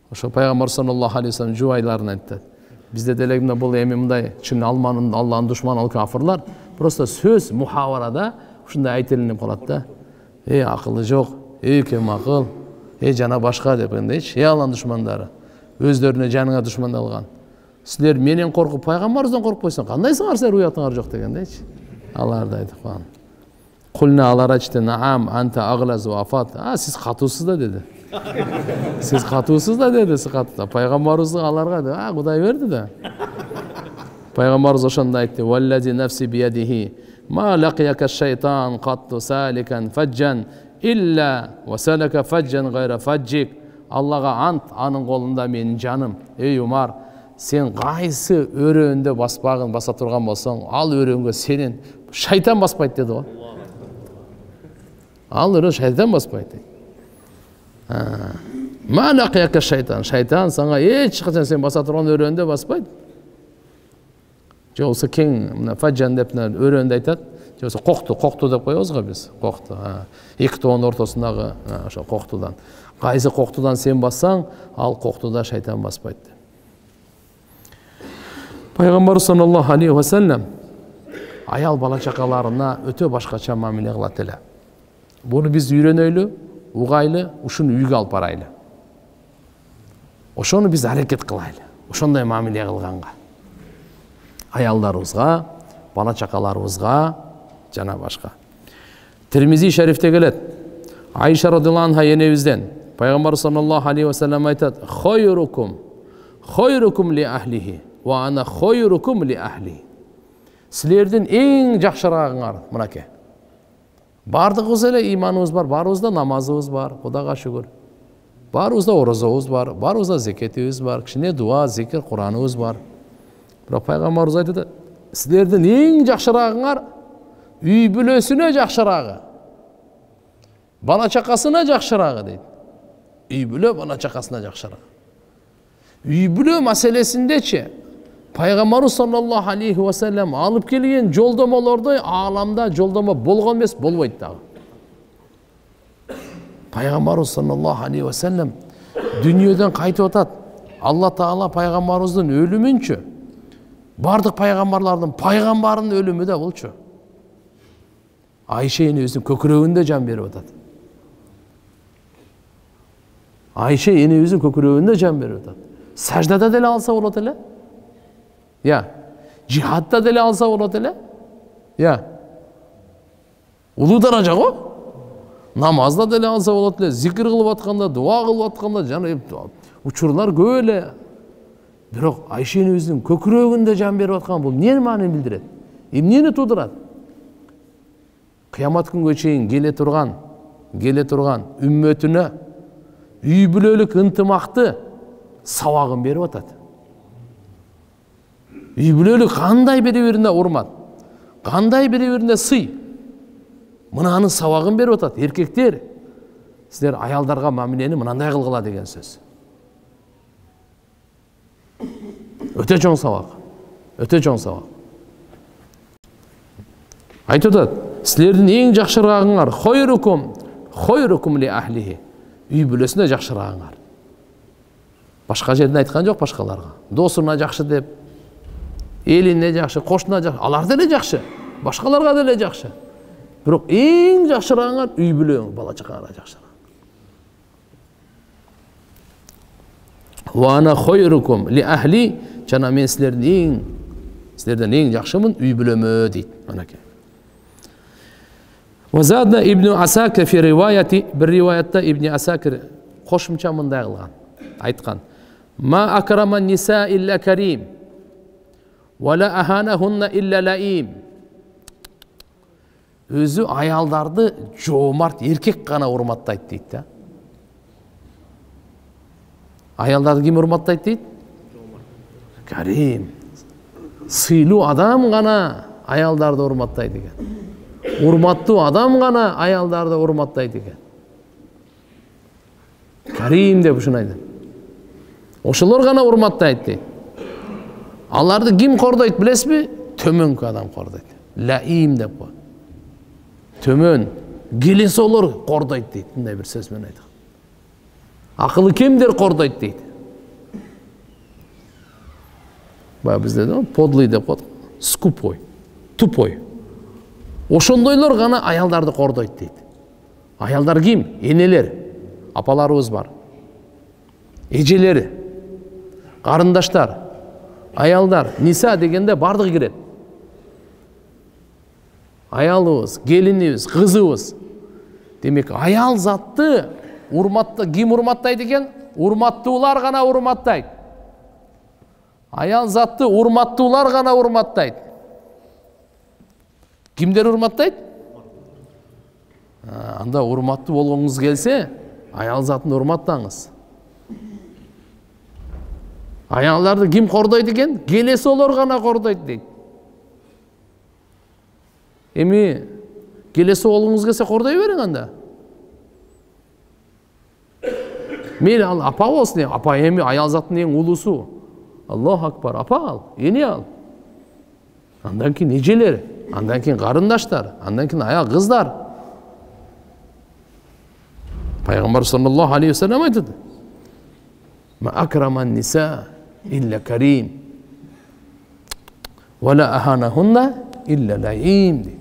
Ошо пайгамбар саллаллаху алейхи вассалам жубайларына айтты. Бизде деле бул эми мындай чын Аллахнын душманы ал кафырлар просто сөз мухаварада ушундай айтылынып калат да. Эй, акылы жок, эй, кем акыл, эй, жана башка дегендейчи. Эй, Аллахнын душмандары, өздөрүнө жаныңа душман алган. Силер менен коркуп пайгамбарыбыздан коркпойсуң, кандай сыңар силер уятыңар жок дегендейчи. Алар да айтып калган. Кулна алар айтты: "Наам анта аглаз ва афат." Сиз катуусуз да деди. Сиз катуусуз да деди, сиз катуу. Пайгамбарыбыз аларга Кудай берди да. Пайгамбарыбыз ошондо айтты: "Валлади нафси биядихи ма лакияка шайтан катту саликан фаджан илля васалака фаджан гайра фаджик. Аллага ант, анын колунда менин жаным. Эй Умар, сен кайсы өрөндө баспагын баса турган болсоң, ал өрөнгө сенин шайтан баспайт деди го. Ал өрөн шайтан баспайт. Ма лакияка шайтан. Шайтан сага эч качан сен баса турган өрөндө баспайт. Жолса кең мына фаджан деп өрөндө айтат. Жолса кокту деп коебуз го биз. Кокту. Эки тоонун ортосундагы ошо коктудан. Кайсы коктудан сен бассаң, ал коктуда шайтан баспайт. Пайгамбар саллаллаху алейхи ва саллям аял бала чакаларына өтө башкача мамиле кылат эле. Буну биз үйрөнөйлү, угайлы, ушуну үйгө алып барайлы. Ошону биз аракет кылайлы. Ошондой мамиле кылганга. Аялдарыбызга, бала чакаларыбызга жана башка. Тирмизи шарифте келет. Айша радhiyallahu анха енебизден Пайгамбар саллаллаху алейхи ва саллям айтат: "Хойрукум ли ахлихи ва ана хойрукум ли ахли." Силердин эң жакшырагыңар мынакей. Бардыгыбыз эле иманыбыз бар, баарыбызда намазыбыз бар, Кудайга шүгүр. Баарыбызда орозобуз бар, баарыбызда зекетибиз бар, кичине дуа, зикир, Кураныбыз бар. Бирок Пайгамбарыбыз айтат: "Силердин эң жакшырагыңар үй бүлөсүнө жакшырагы. Бала чакасына жакшырагы" дейт. Үй бүлө бала чакасына жакшырагы. Үй бүлө маселесиндечи Пайгамбарыбыз саллаллаху алейхи ва саллям алып келген жолдомолордой ааламда жолдомо болгон эмес, болбойт дагы. Пайгамбарыбыз саллаллаху алейхи ва саллям дүйнөдөн кайтып атат. Алла Таала пайгамбарыбыздын өлүмүнчү бардык пайгамбарлардын пайгамбарынын өлүмү да болчу. Айша энебиздин көкүрөгүндө жан берип атат. Айша энебиздин көкүрөгүндө жан берип атат. Саждада деле алса болот эле. Жихадта деле алса болот эле. Улуу даража го. Намазда деле алса болот эле, зикир кылып атканда, дуа кылып атканда жана учурлар көп эле. Бирок Айша энебиздин көкүрөгүндө жан берип аткан бул эмне маанини билдирет? Эмнени туудурат? Кыямат күнгө чейин келе турган үммөтүнө үй бүлөлүк ынтымакты сабагын берип атат. Үй бүлөлүк кандай бири-бирине урмат, кандай бири-бирине сый. Мынанын сабагын берип атат. Эркектер, силер аялдарга мамилени мынандай кылгыла деген сөз. Өтө чоң сабак. Өтө чоң сабак. Айтып атат: "Силердин эң жакшырагыңар хойрукум ли ахлихи." Үй бүлөсүнө жакшырагыңар. Башка жерден айткан жок башкаларга. Досуна жакшы деп, элине жакшы, кошуна жакшы, алар деле жакшы, башкаларга деле жакшы. Бирок эң жакшырагыңар үй бүлөң, бала чакаңарга жакшырак. Ва ана хойрукум ли ахли, жана мен силерден эң жакшымын үй бүлөмө дейт. Манакей. Вазадна Ибн Асакир фи риваяти, bir риваятта Ибн Асакир кошумча мындай кылган. Айткан: "Ма акраман ниса илля карим, ва ла аханахунна илля лаим." Өзү аялдарды жоомарт эркек гана урматтайт дейт да. Аялдарды ким урматтайт дейт? Карим. Сыйлуу адам гана аялдарды урматтайт экен. Урматтуу адам гана аялдарды урматтайт экен. Карим деп ушуну айтат. Ошолор гана урматтайт дейт. Аларды ким кордойт билесизби? Төмөнкү адам кордойт. Лаим деп коет. Төмөн, келеси олор кордойт дейт. Мындай бир сөз менен айткан. Акылы кемдер кордойт дейт. Бая бизде да подлый деп коет. Скупой, тупой. Ошондойлор гана аялдарды кордойт дейт. Аялдар ким? Энелер, апаларыбыз бар. Эжелери, карындаштар, аялдар, ниса дегенде бардыгы кирет. Аялыбыз, келинибиз, кызыбыз. Демек, аял затты ким урматтайт экен? Урматтуулар гана урматтайт. Аял затты урматтуулар гана урматтайт. Кимдер урматтайт? Анда урматтуу болгоңуз келсе, аял затын урматтаңыз. Аялдарды ким кордойт экен? Келесі олар гана кордойт дейт. Эми келесі оğlуңуз келсе кордой бериң анда. Мейлі ал апа болсын, апа эми аял заттын эң улусу. Аллаху акбар, апа ал, эне ал. Андан кийин эжелер, андан кийин карындаштар, андан кийин аял кыздар. Пайгамбар саллаллаху алейхи ва саллям айтты: "Ма акраман ниса илля карим, ва ла аханахунна илля лаим."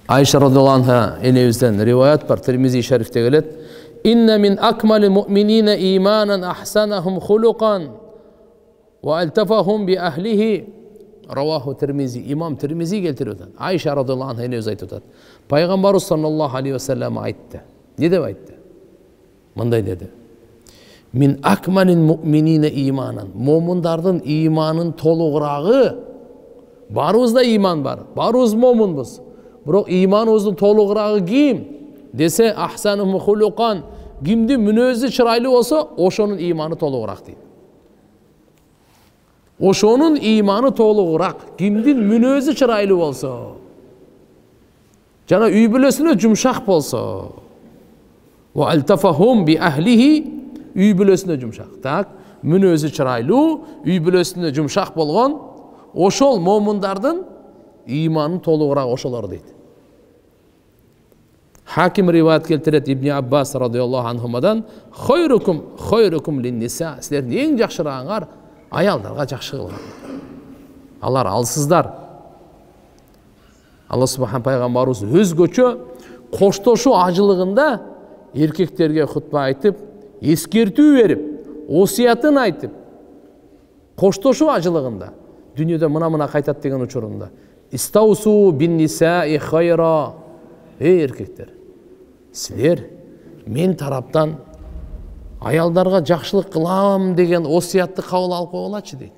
Айша радиаллаху анха энебизден риваят бар, Тирмизи шарифте келет: "Инна мин акмали муъминина иманан ахсанахум хулуқан ва алтафахум би ахлихи." Раваху Тирмизи. Имам Тирмизи келтирип атат. Айша радиаллаху анха энебиз айтып атат. Пайгамбарыбыз саллаллаху алейхи ва саллям айтты. Не деп айтты? Мындай деди: "Мин акмалин муъминина иманан." Момундардын иманын толугурагы, барыбызда иман бар, барыбыз момунбуз. Бирок иманыбыздын толугурагы ким десе, ахсанухум хулуқан, кимдин мүнөзү чырайлуу болсо, ошонун иманы толугураак дейт. Ошонун иманы толугураак, кимдин мүнөзү чырайлуу болсо, жана үй бүлөсүнө жумшак болсо, ва алтафахум би ахлихи, үй бүлөсүнө жумшак. Так, мүнөзү чырайлуу, үй бүлөсүнө жумшак болгон, ошол момундардын иманын толугураак ошолор дейт. Хаким риваят келтирет Ибн Аббас радиаллаху анхумадан: "Хойрукум лин-ниса." Силердин эң жакшырагыңар аялдарга жакшы кылган. Алар алсыздар. Алла субхан пайгамбарыбыз өзгөчө коштошуу ажылыгында эркектерге хутба айтып, эскертүү берип, осиятын айтып, коштошуу ажылыгында дүйнөдө мына кайтат деген учурунда: "Истаусу бин-нисаи хайра." Эй эркектер, силер мен тараптан аялдарга жакшылык кылам деген осиятты кабыл алып койгулачы дейт.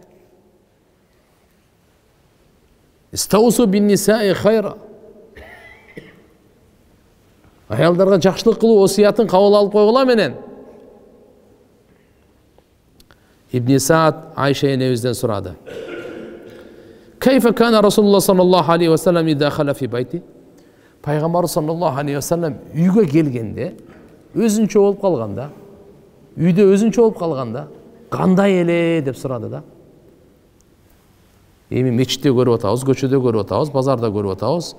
Истаусу бин-нисаи хайра. Аялдарга жакшылык кылуу осиятын кабыл алып койгула менен. Ибн Саад Айша энебизден сурады: "Кайфа кана Расулуллах саллаллаху алейхи ва саллям ида хала фи байти?" Пайгамбар саллаллаху алейхи ва саллям үйгө келгенде, өзүнчө болуп калганда, үйдө өзүнчө болуп калганда, кандай эле деп сурады да. Эми мечитте көрүп атабыз, көчөдө көрүп атабыз, базарда көрүп атабыз.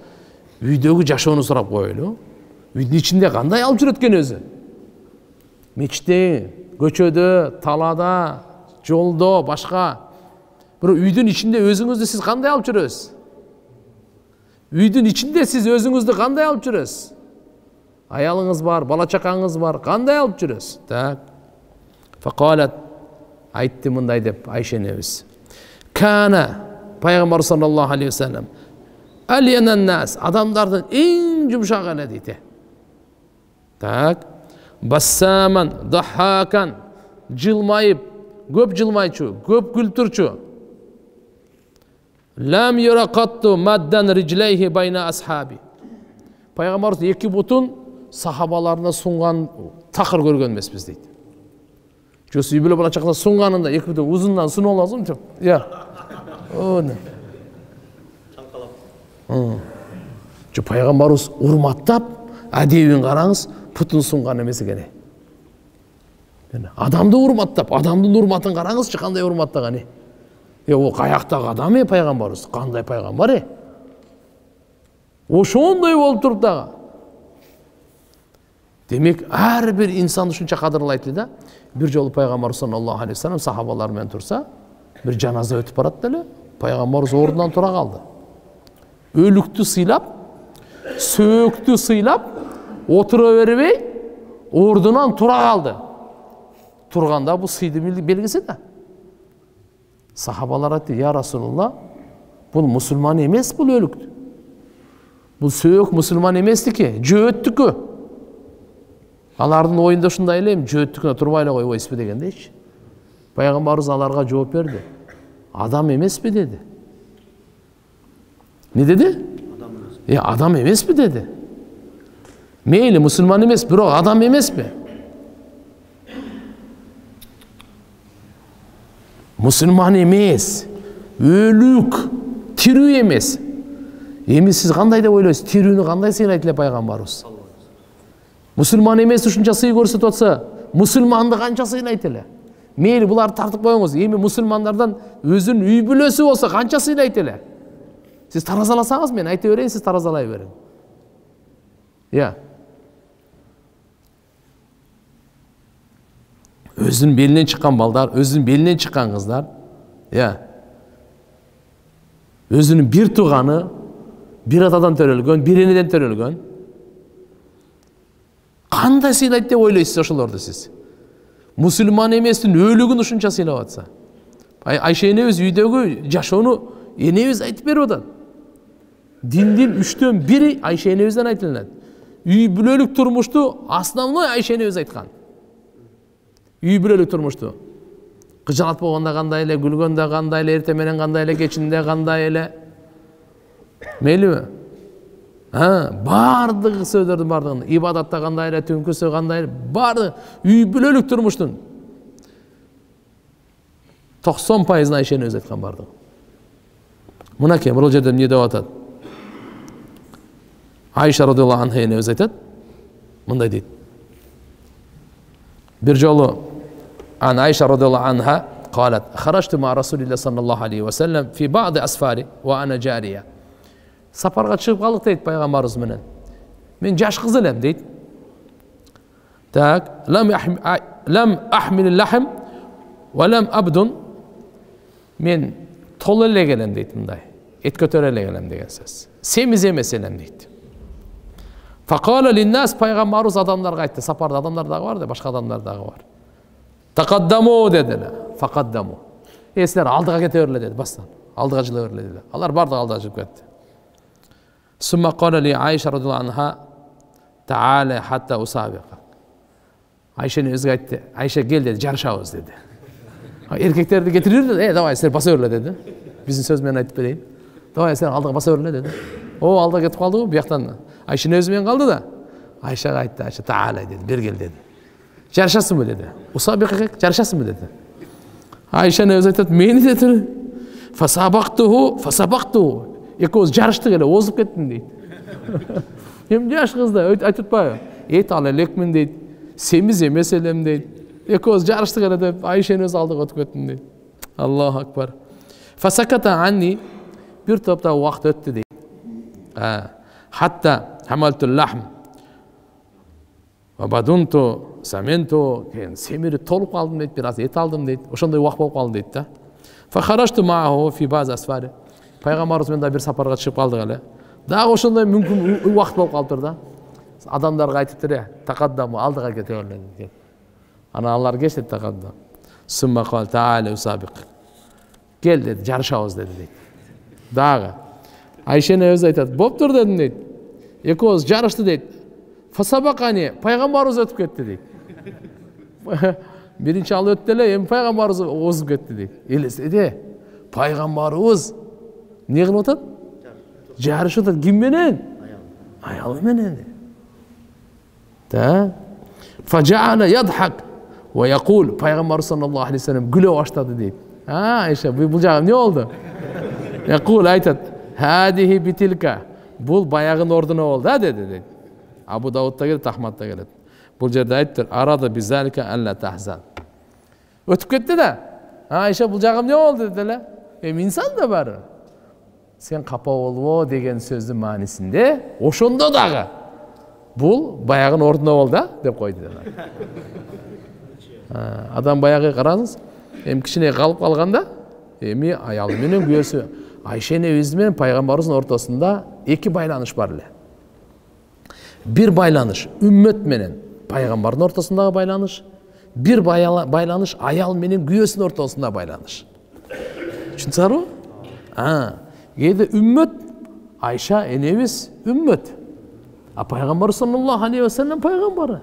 Үйдөгү жашоону сурап коелу. Үйдүн ичинде кандай алып жүрөт экен өзү? Мечитте, көчөдө, талада, жолдо, башка. Бирок үйдүн ичинде өзүңүздү сиз кандай алып жүрөсүз? Үйдүн ичинде сиз өзүңүздү кандай алып жүрөсүз? Аялыңыз бар, бала чакаңыз бар, кандай алып жүрөсүз? Так. Факалат, айтты мындай деп Айша энебиз: "Кана Пайгамбар саллаллаху алейхи ва саллям алянан нас, адамдардын эң жумшак эле дейт. Так. Бассаман, дахакан, жылмайып, көп жылмайчу, көп күлтүрчү. Лам юрақатту маддан риджлайхи байна асхаби." Пайгамбарыбыз эки бутун сахабаларына сунган такыр көргөн эмеспиз дейт. Жөс үй бүлө бала чакта сунганында эки бутун узундан сунуп аласың жок. Я. Оны. Чаңкалап. Жо пайгамбарыбыз урматтап, адебин караңыз, путун сунган эмес экен. Адамды урматтап, адамдын урматын караңызчы, кандай урматтаган. Ол каяктагы адам пайгамбарыбыз, кандай пайгамбар? Ошондой болуп туруп дагы. Демек, ар бир инсан ушунча кадырлайт да. Бир жолу пайгамбар саллаллаху алейхи ва саллям сахабалар менен турса, бир жаназа өтүп барат деле, пайгамбарыбыз ордунан тура калды. Өлүктү сыйлап, сөөктү сыйлап, отура бербей, ордунан тура калды. Турганда бул сыйдын белгиси да. Сахабалар айтты: "Я Расулулла, бул мусулман эмес, бул өлүктү. Бул сөөк мусулман эместики, жөөттүкү. Алардын оюнда ушундай эле, жөөттүкүнө турбай эле койбойсузбу" дегендейчи. Пайгамбарыбыз аларга жооп берди: "Адам эмеспи" деди. Ne dedi? Adam emes mi dedi. Meyli musulman emes, bирок adam emes mi? Musulman emes, ölük, tirүү emes. Эми сиз кандай деп ойлойсуз? Тирүүнү кандай сыйлайт эле пайгамбарыбыз? Мусулман эмес ушунча сый көрсөтүп атса, мусулманды канча сыйлайт эле? Мейли буларды тартып коюңуз. Эми мусулмандардан өзүнүн үй бүлөсү болсо канча сыйлайт эле? Сиз таразаласаңыз, мен айта берейин, сиз таразалай бериң. Өзүнүн белинен чыккан балдар, өзүнүн белинен чыккан кыздар, өзүнүн бир тууганы, бир атадан төрөлгөн, бир энеден төрөлгөн. Кандай сыйлайт деп ойлойсуз ошолорду сиз? Мусулман эместин өлүгүн ушунча сыйлап атса. Айша энебиз үйдөгү жашоону энебиз айтып берип атат. Диндин 3/1 Айша энебизден айтылат. Үй бүлөлүк турмушту основной Айша энебиз айткан. Үй бүлөлүк турмушту. Кыжалат болгондо кандай эле, күлгөндө кандай эле, эртең менен кандай эле, кечинде кандай эле. Мейлиби? Бардыгы сөздөрдүн бардыгын, ибадатта кандай эле, түнкүсү кандай эле, бардыгы үй бүлөлүк турмуштун 90% Айша энебиз айткан бардыгы. Мынакей, бул жерде эмне деп атат? Айша радиаллаху анха энебиз айтат, мындай дейт. Bir жолу عن عائشة رضي الله عنها قالت خرجت مع رسول الله صلى الله عليه وسلم في بعض أسفاري وأنا جارية. Сапарға чыгып калдык дейт пайгамбарыбыз менен. Мен жаш кыз элем дейт. Так, лам ахмил al-lahm wa lam abdun. Мен толо эле келем дейт мындай. Эт көтөрө эле келем деген сөз. Семиз эмес элем дейт. Faqala lin-nas пайгамбарыбыз адамдарга айтты. Сапарда адамдар дагы бар да, башка адамдар дагы бар. Taqaddamu dediler. Faqaddamu. Sizler aldığa getiriyorlar dedi. Bastan. Aldığa cılığa dediler. Onlar bardak aldığa cılık etti. Summa qala li Ayşe radhiyallahu anha ta'ala hatta usabiqa. Ayşe'nin özü aytdı. Ayşe gel dedi, jarışabız dedi. Erkekler de getiriyor dedi. Davay sizler basa örle dedi. Bizim söz menen aytıp bereyim. Davay sizler aldığa basa örle dedi. O aldığa getip kaldı mı? Bu yaktan. Ayşe'nin özü menen kaldı da. Ayşe aytdı. Ayşe ta'ala dedi. Bir gel dedi. Jarışasın mı dedi. Usabiqa jarışasın mı dedi. Ayşe ne özet etdi, meni dedi. Fasabaqtuhu. Ekoz jarıştık ele, ozup kettim deydi. Hem jaş kız da aytıp bayı. Et al elekmin deydi. Semiz emes elem deydi. Ekoz jarıştık ele deyip Ayşe'nin öz aldık otup kettim deydi. Allahu akbar. Fasakata anni bir topta vaqt öttü deydi. Hatta hamaltul lahm. Baduntu, samento, semiri tolup kaldım deydi, biraz et aldım deydi. Oşonday wagt bolup kaldı deydi da. Fakharajtu ma'ahu fi ba'z asfari. Peygamberimiz menен да bir saparga чыгып калдык эле. Дагы ошондой мүмкүн убакыт болуп калыптыр да. Адамдарга айтыптыр э, такаддаму алдыга кете берлер дейт. Ана алар кечти такаддам. Summa qala ta'ala usabiq. Gel dedi, жарышабыз dedi deyt. Дагы Айшене өзү айтат, "Боптур" дедим дейт. Экөөбүз жарышты дейт. Fasabaqani, Peygamberimiz ötüp ketdi deyt. Birinci al öttü ele, hem Peygamberimiz ozup ketdi deyt. Elesede, Peygamberimiz ne kılıp atat? Jarışıp atat. Kim menen? Ayal menen. Da. Faca'ala yadhak ve yaqul. Peygamberimiz sallallahu aleyhi ve sellem güle başladı deyt. Ayşe, bu jagı ne oldu? Yaqul aytat, "Hadihi bitilka." Bul bayağın orduna oldu ha dedi deyt. Abu Davud'da geldi, Ahmad'da geldi. Bu yerde ayıptır. Arada bizalike en la tahzan. Ötüp gitti de. Ayşe bu jagım ne oldu dediler. İnsan da var. Sen kapa olvo degen sözdün manisinde. Oşonda dağı. Bul bayağın orduna oldu dep koydu dediler. Adam bayağı karasınız. Hem kişine kalıp kalganda. Emi ayalı menen güyösü. Ayşe neviz menen Peygamberimizin ortasında iki baylanış var ele. Bir baylanış ümmet menen Peygamberin ortasındağı baylanış, bir baylanış ayal menen güyösünün ortasında baylanış. Düşünsene o? Gede ümmet Ayşe enemiz ümmet. Peygamber sallallahu aleyhi ve sellem peygamberi.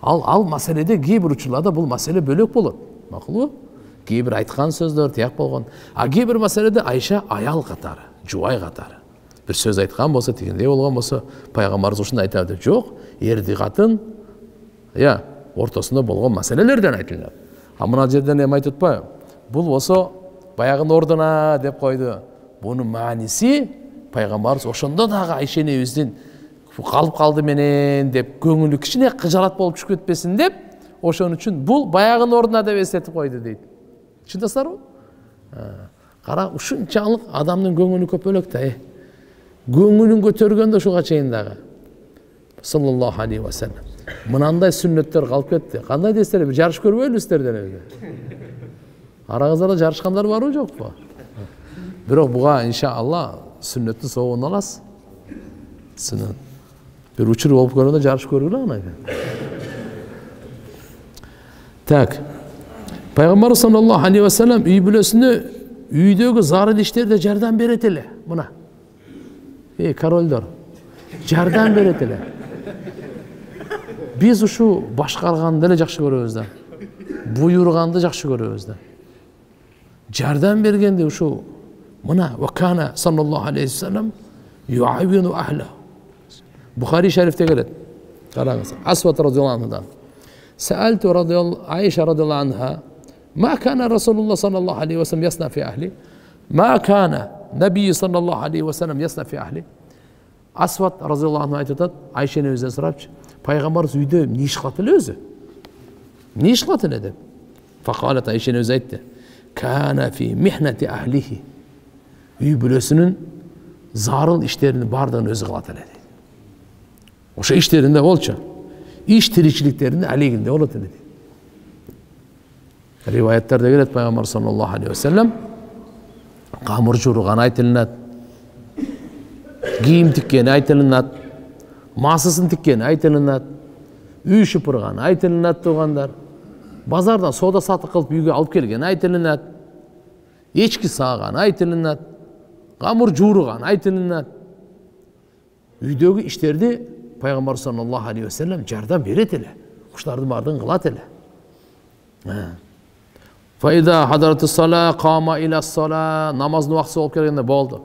Al meselede кейбір учурларда бұл mesele bölök болот. Макулбу? Кейбір айтқан сөздөр тияк болгон. Кейбір meselede Ayşe ayal катары, жубай катары. Bir söz айткан болсо, тигиндей болгон болсо, пайгамбарыбыз ушундай айтады. Жок, эрди катын ортосунда болгон маселелерден айтылат. А мына жерден эми айтып атпайбы? Бул болсо баягын ордуна деп койду. Бунун мааниси пайгамбарыбыз ошондо дагы Айша энебиздин калып калды менен деп көңүлү кичине кыжалат болуп түшүп кетпесин деп, ошон үчүн бул баягын ордуна деп эстетип койду дейт. Түшүнөсүңөрбү? Кара, ушунчалык адамдын көңүлү көпөлөк да. Көңүлүн көтөргөндө ушуга чейин дагы. Саллаллаху алейхи ва саллям. Мынандай сүннөттөр калып кетти. Кандай дейсиздер? Бир жарыш көрбөйлүбү сиздерден эле? Араңыздарда жарышкандар барбы, жокпу? Бирок буга иншалла сүннөттүн соогун аласыз. Сынын. Bir uçur olup göründe жарыш көргүлө ана. Так. Пайгамбар саллаллаху алейхи ва саллям үй бүлөсүнө үйдөгү зарыл иштерде жардам берет эле. Мына. Королдор. Жардам берет эле. Биз ушу башкарганды эле жакшы көрөбүз да. Буйруганды жакшы көрөбүз да. Жардам бергенде ушу мына ва кана саллаллаху алейхи ва саллям юавину ахла. Bukhari şerifte gelir. Karağınız. Asvat radıyallahu anh'dan. Sa'altu Ayşe radıyallahu anh'a ma kana Resulullah sallallahu aleyhi ve sellem yasna fi ahli? Ma kana Nebi sallallahu aleyhi ve sellem yasna fi ahli? Asvat radıyallahu anh'a aytatan Ayşe nevizden sorapçı. Peygamberimiz uyda ne iş kıldı özü? Ne iş kıldı ne de? Fakalet Ayşe neviz aytdı. Kana fi mihneti ahlihi. Üy bülösünün zarıl işlerini bardağın özü kıldı dedi. Oşa işlerinde bolça, iş tirikçiliklerinde aleyhinde ola dedi. Rivayetlerde gelir Peygamber sallallahu aleyhi ve sellem kamur jurugan aytılınat, giyim tikkeni aytılınat, masasın tikkeni aytılınat, üy şıpırgan aytılınat doğanlar, bazardan soda satı kılıp үйгө alıp kelgen aytılınat, echki sağgan aytılınat, kamur jurugan aytılınat. Üydögü işlerdi Peygamber sallallahu aleyhi ve sellem jardam beret ele. Kuşlardı bardın kılat ele. Fayda hadarati sala qama ila sala namazın vakti olup kelgende boldu.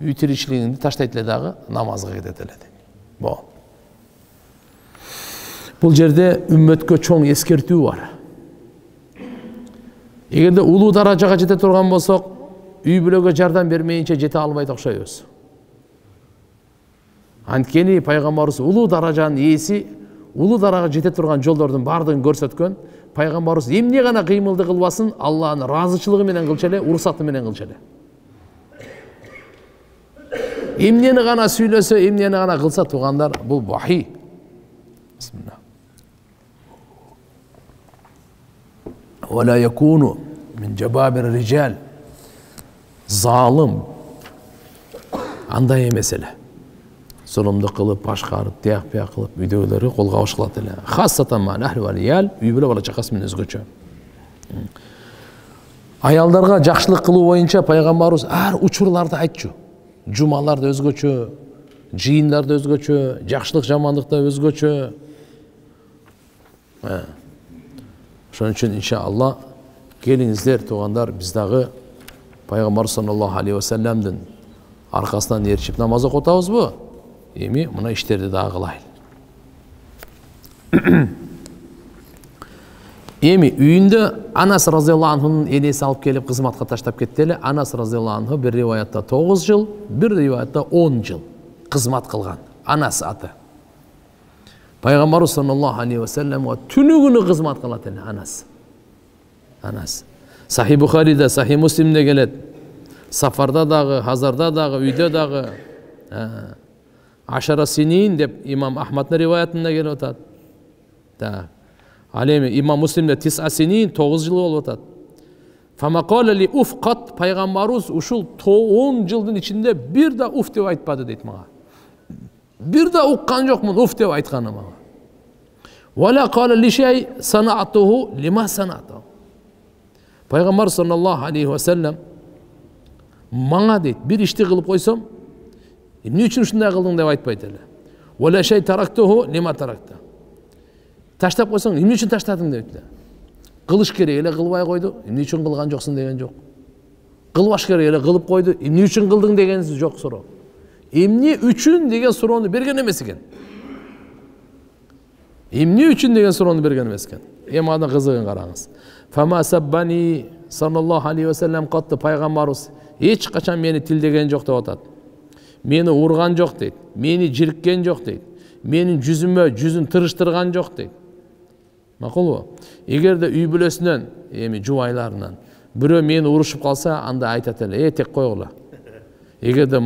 Üy tirikçiliğini taştayt ele dagı namazga kedet ele. Bol. Bul jerde ümmetke çoң eskertүү var. Эгерде улуу даражага жете турган болсок, үй бүлөгө жардам бермейинче жете албайт окшойбуз. Анткени пайгамбарыбыз улуу даражанын ээси, улуу дарага жете турган жолдордун бардыгын көрсөткөн. Пайгамбарыбыз эмне гана кыймылды кылбасын, Аллахтын ыраазычылыгы менен кылчу эле, уруксаты менен кылчу эле. Эмнени гана сүйлөсө, эмнени гана кылса туугандар, бул вахий. Бисмилlah. ولا يكون من جبابر الرجال ظالم андай эмес эле. Zulümdü kılıp, başkarıp, tiyak kılıp, videoları kolga hoşkılat ele. Hassatan ma'an ahli ve riyal, üybüle bala çakası menen özgöçö. Ayaldarga jakşılık kılуу boyunca Peygamberimiz her uçurlarda aytçu. Cumalarda özgöçö, jıyınlarda özgöçö, jakşılık jamanlıkta özgöçö. Şunun için inşallah gelinizler tuğanlar biz dağı Peygamber sallallahu aleyhi ve sellem'din arkasından erişip namazı kotabız bu. Emi buna işlerdi daha kılaylı. Emi üyünde Anas razıyallahu anh'ın enesi alıp gelip kızmatka taştap kettiyle. Anas razıyallahu anh'ı bir rivayatta 9 yıl, bir rivayatta 10 yıl kızmat kılgan. Anas adı. Peygamber sallallahu aleyhi ve sellem tünü günü kızmat kılat ele Anas. Anas. Sahih Bukhari'de, Sahih Müslim'de gelet. Safarda dağı, hazarda dağı, üyde dağı. Aşara sinin deyip İmam Ahmad'ın rivayetinde gelip otat. Alemi İmam Müslim'de tis'a sinin 9 yılı olup otat. Fama qala li ufqat Peygamberimiz uşul 10 yılın içinde bir de uf dep aytpady deyt mağa. Bir de uqqan jokmun uf dep aytgany mağa. Wala qala li şey sana'tuhu lima sana'tuhu. Peygamber sallallahu aleyhi ve sellem mağa deyt bir işti kılıp koysam ne üçün uşunday kıldın dep aytpayt ele. Wala şey taraktuhu lima tarakta. Taştap koysan ne üçün taştadın deyt ele. Kılış kerek ele kılbay koydu. Ne üçün kılgan joksun degen jok. Kılbaş kerek ele kılıp koydu. Ne üçün kıldın degeniz jok soru. Эмне үчүн деген суроону берген эмес экен. Эмне үчүн деген суроону берген эмес экен. Эми анын кызыгын караңыз. Фама саббани саллаллаху алейхи ва саллям катты, пайгамбарыбыз эч качан мени тилдеген жок деп атат. Мени урган жок дейт. Мени жириккен жок дейт. Менин жүзүн тырыштырган жок дейт. Макулбу? Эгерде үй бүлөсүнөн, эми жубайларынан бирөө мени урушуп калса, анда айтат эле, тек койгула. Эгерде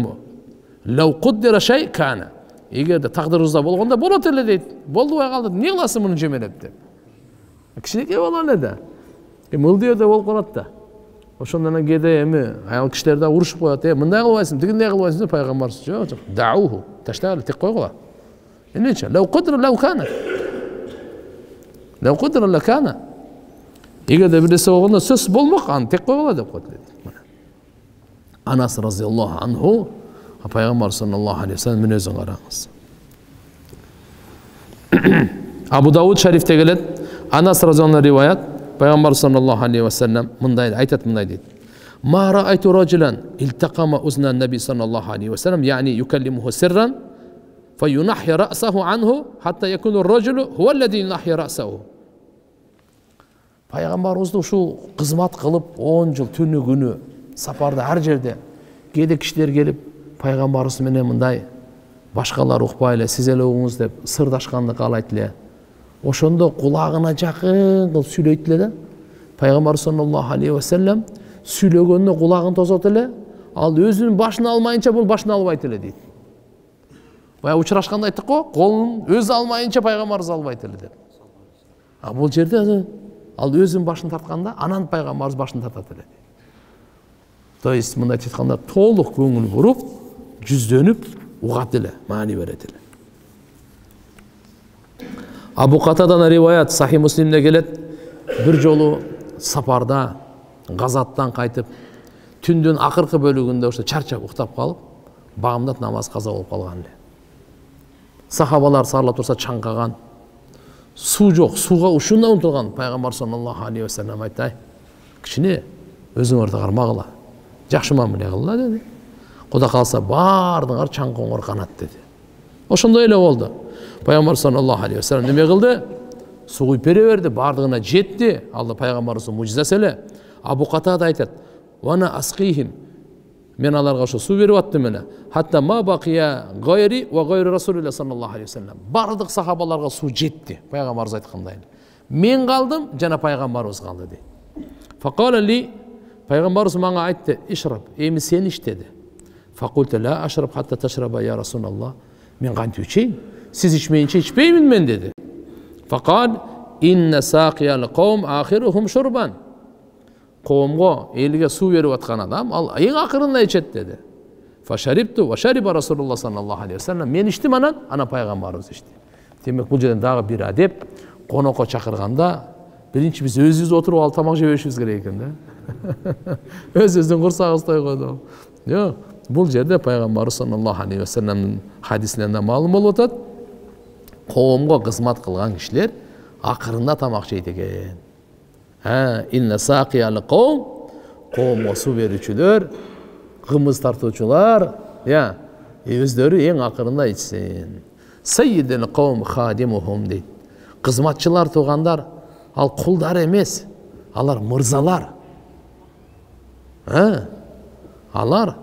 лау куддира шай кана. Эгерде тагдырыбызда болгондо болот эле дейт. Болдубай калды. Эмне кыласың муну жемелеп деп. Кичинекей бала эле да. Мылдыйда болуп калат да. Ошондон кээде эми аял кишилер да урушуп коет. Мындай кылбайсың, тигиндей кылбайсың деп пайгамбарыбыз жок. Дауху. Таштагыла, тек койгула. Эмнече? Лау куддира лау кана. Лау куддира лау кана. Эгерде бир нерсе болгондо сөз болмок, аны тек койгула деп коет дейт. Анас разияллаху анху, пайгамбар саллаллаху алейхи ва саллям мүнөзүн караңыз. Абу Дауд шарифте келет, Анас разияллаху риваят, пайгамбар саллаллаху алейхи ва саллям мындай айтат, мындай дейт. Ма раайту раджулан илтaqama uzna nabi sallallahu aleyhi ve sellem, yani yukallimuhu sirran fayunahhi ra'sahu anhu hatta yakunu ar-rajulu huwa alladhi yunahhi ra'sahu. Пайгамбарыбызды ушул кызмат кылып 10 жыл түнү күнү сапарда ар жерде кээде кишилер келип пайгамбарыбыз менен мындай башкалар укпай эле, сиз эле угуңуз деп сырдашканды каалайт эле. Ошондо кулагына жакын кылып сүйлөйт эле да. Пайгамбар саллаллаху алейхи ва саллям сүйлөгөндө кулагын тосот эле, ал өзүнүн башын алмайынча бул башын албайт эле дейт. Бая учурашканда айттык го, колун өзү алмайынча пайгамбарыбыз албайт эле деп. А бул жерде ал өзүнүн башын тартканда, анан пайгамбарыбыз башын тартат эле. То есть мындай айтканда толук көңүл буруп, жүздөнүп, угат эле, маани берет эле. Абу Катадан риваят Сахи Муслимде келет, бир жолу сапарда газаттан кайтып, түндүн акыркы бөлүгүндө ошо чарчап уктап калып, баамдат намаз каза болуп калган эле. Сахабалар сарылап турса чаңкаган, суу жок, сууга ушундай умтулган. Пайгамбар саллаллаху алейхи ва саллям айтты, кичине өзүңөрдү кармагыла, жакшы мамиле кылгыла деди. Кудай калса баардыгыңар чаң коңгор канат деди. Ошондой эле болду. Пайгамбар саллаллаху алейхи ва саллям неме кылды? Суу куюп бере берди, баардыгына жетти. Алла пайгамбарыбыздын мужизасы эле. Абу Катада айтат, "Вана асқихим", мен аларга ошо суу берип аттым эле. Хатта ма бакия гайри ва гайри расулуллах саллаллаху алейхи ва саллям. Бардык сахабаларга суу жетти. Пайгамбарыбыз айткандай эле. Мен калдым, жана пайгамбарыбыз калды дейт. Факала ли, пайгамбарыбыз мага айтты, "Ишраб", эми сен ич деди. Факулту ла ашраб хатта ташраба я расулаллах. Мен кантип ичейин? Сиз ичмейинче ичпеймин мен деди. Факал инна сaqiyal qawm akhiruhum shurban. Коомго, элге суу берип аткан адам ал эң акырында ичет деди. Фашарипту ва шариба расулуллах саллаллаху алейхи ва саллям. Мен ичтим, ана пайгамбарыбыз ичти. Демек бул жерден дагы бир адеп, конокко чакырганда биринчи биз өзүбүз отуруп алып тамак жебешибиз керек экен да. Өзүбүздүн курсагыбыз тойгоду. Жок, бул жерде пайгамбар саллаллаху алейхи ва саллямдын хадисинен маалым болуп атат. Коомго кызмат кылган кишилер акырында тамак жейт экен. Инна сaqiyal qawm, коомго суу берүүчүлөр, кымыз тартуучулар, өздөрү эң акырында ичсин. Sayyidul qawm khadimuhum дейт. Кызматчылар туугандар, ал кулдар эмес, алар мырзалар. Алар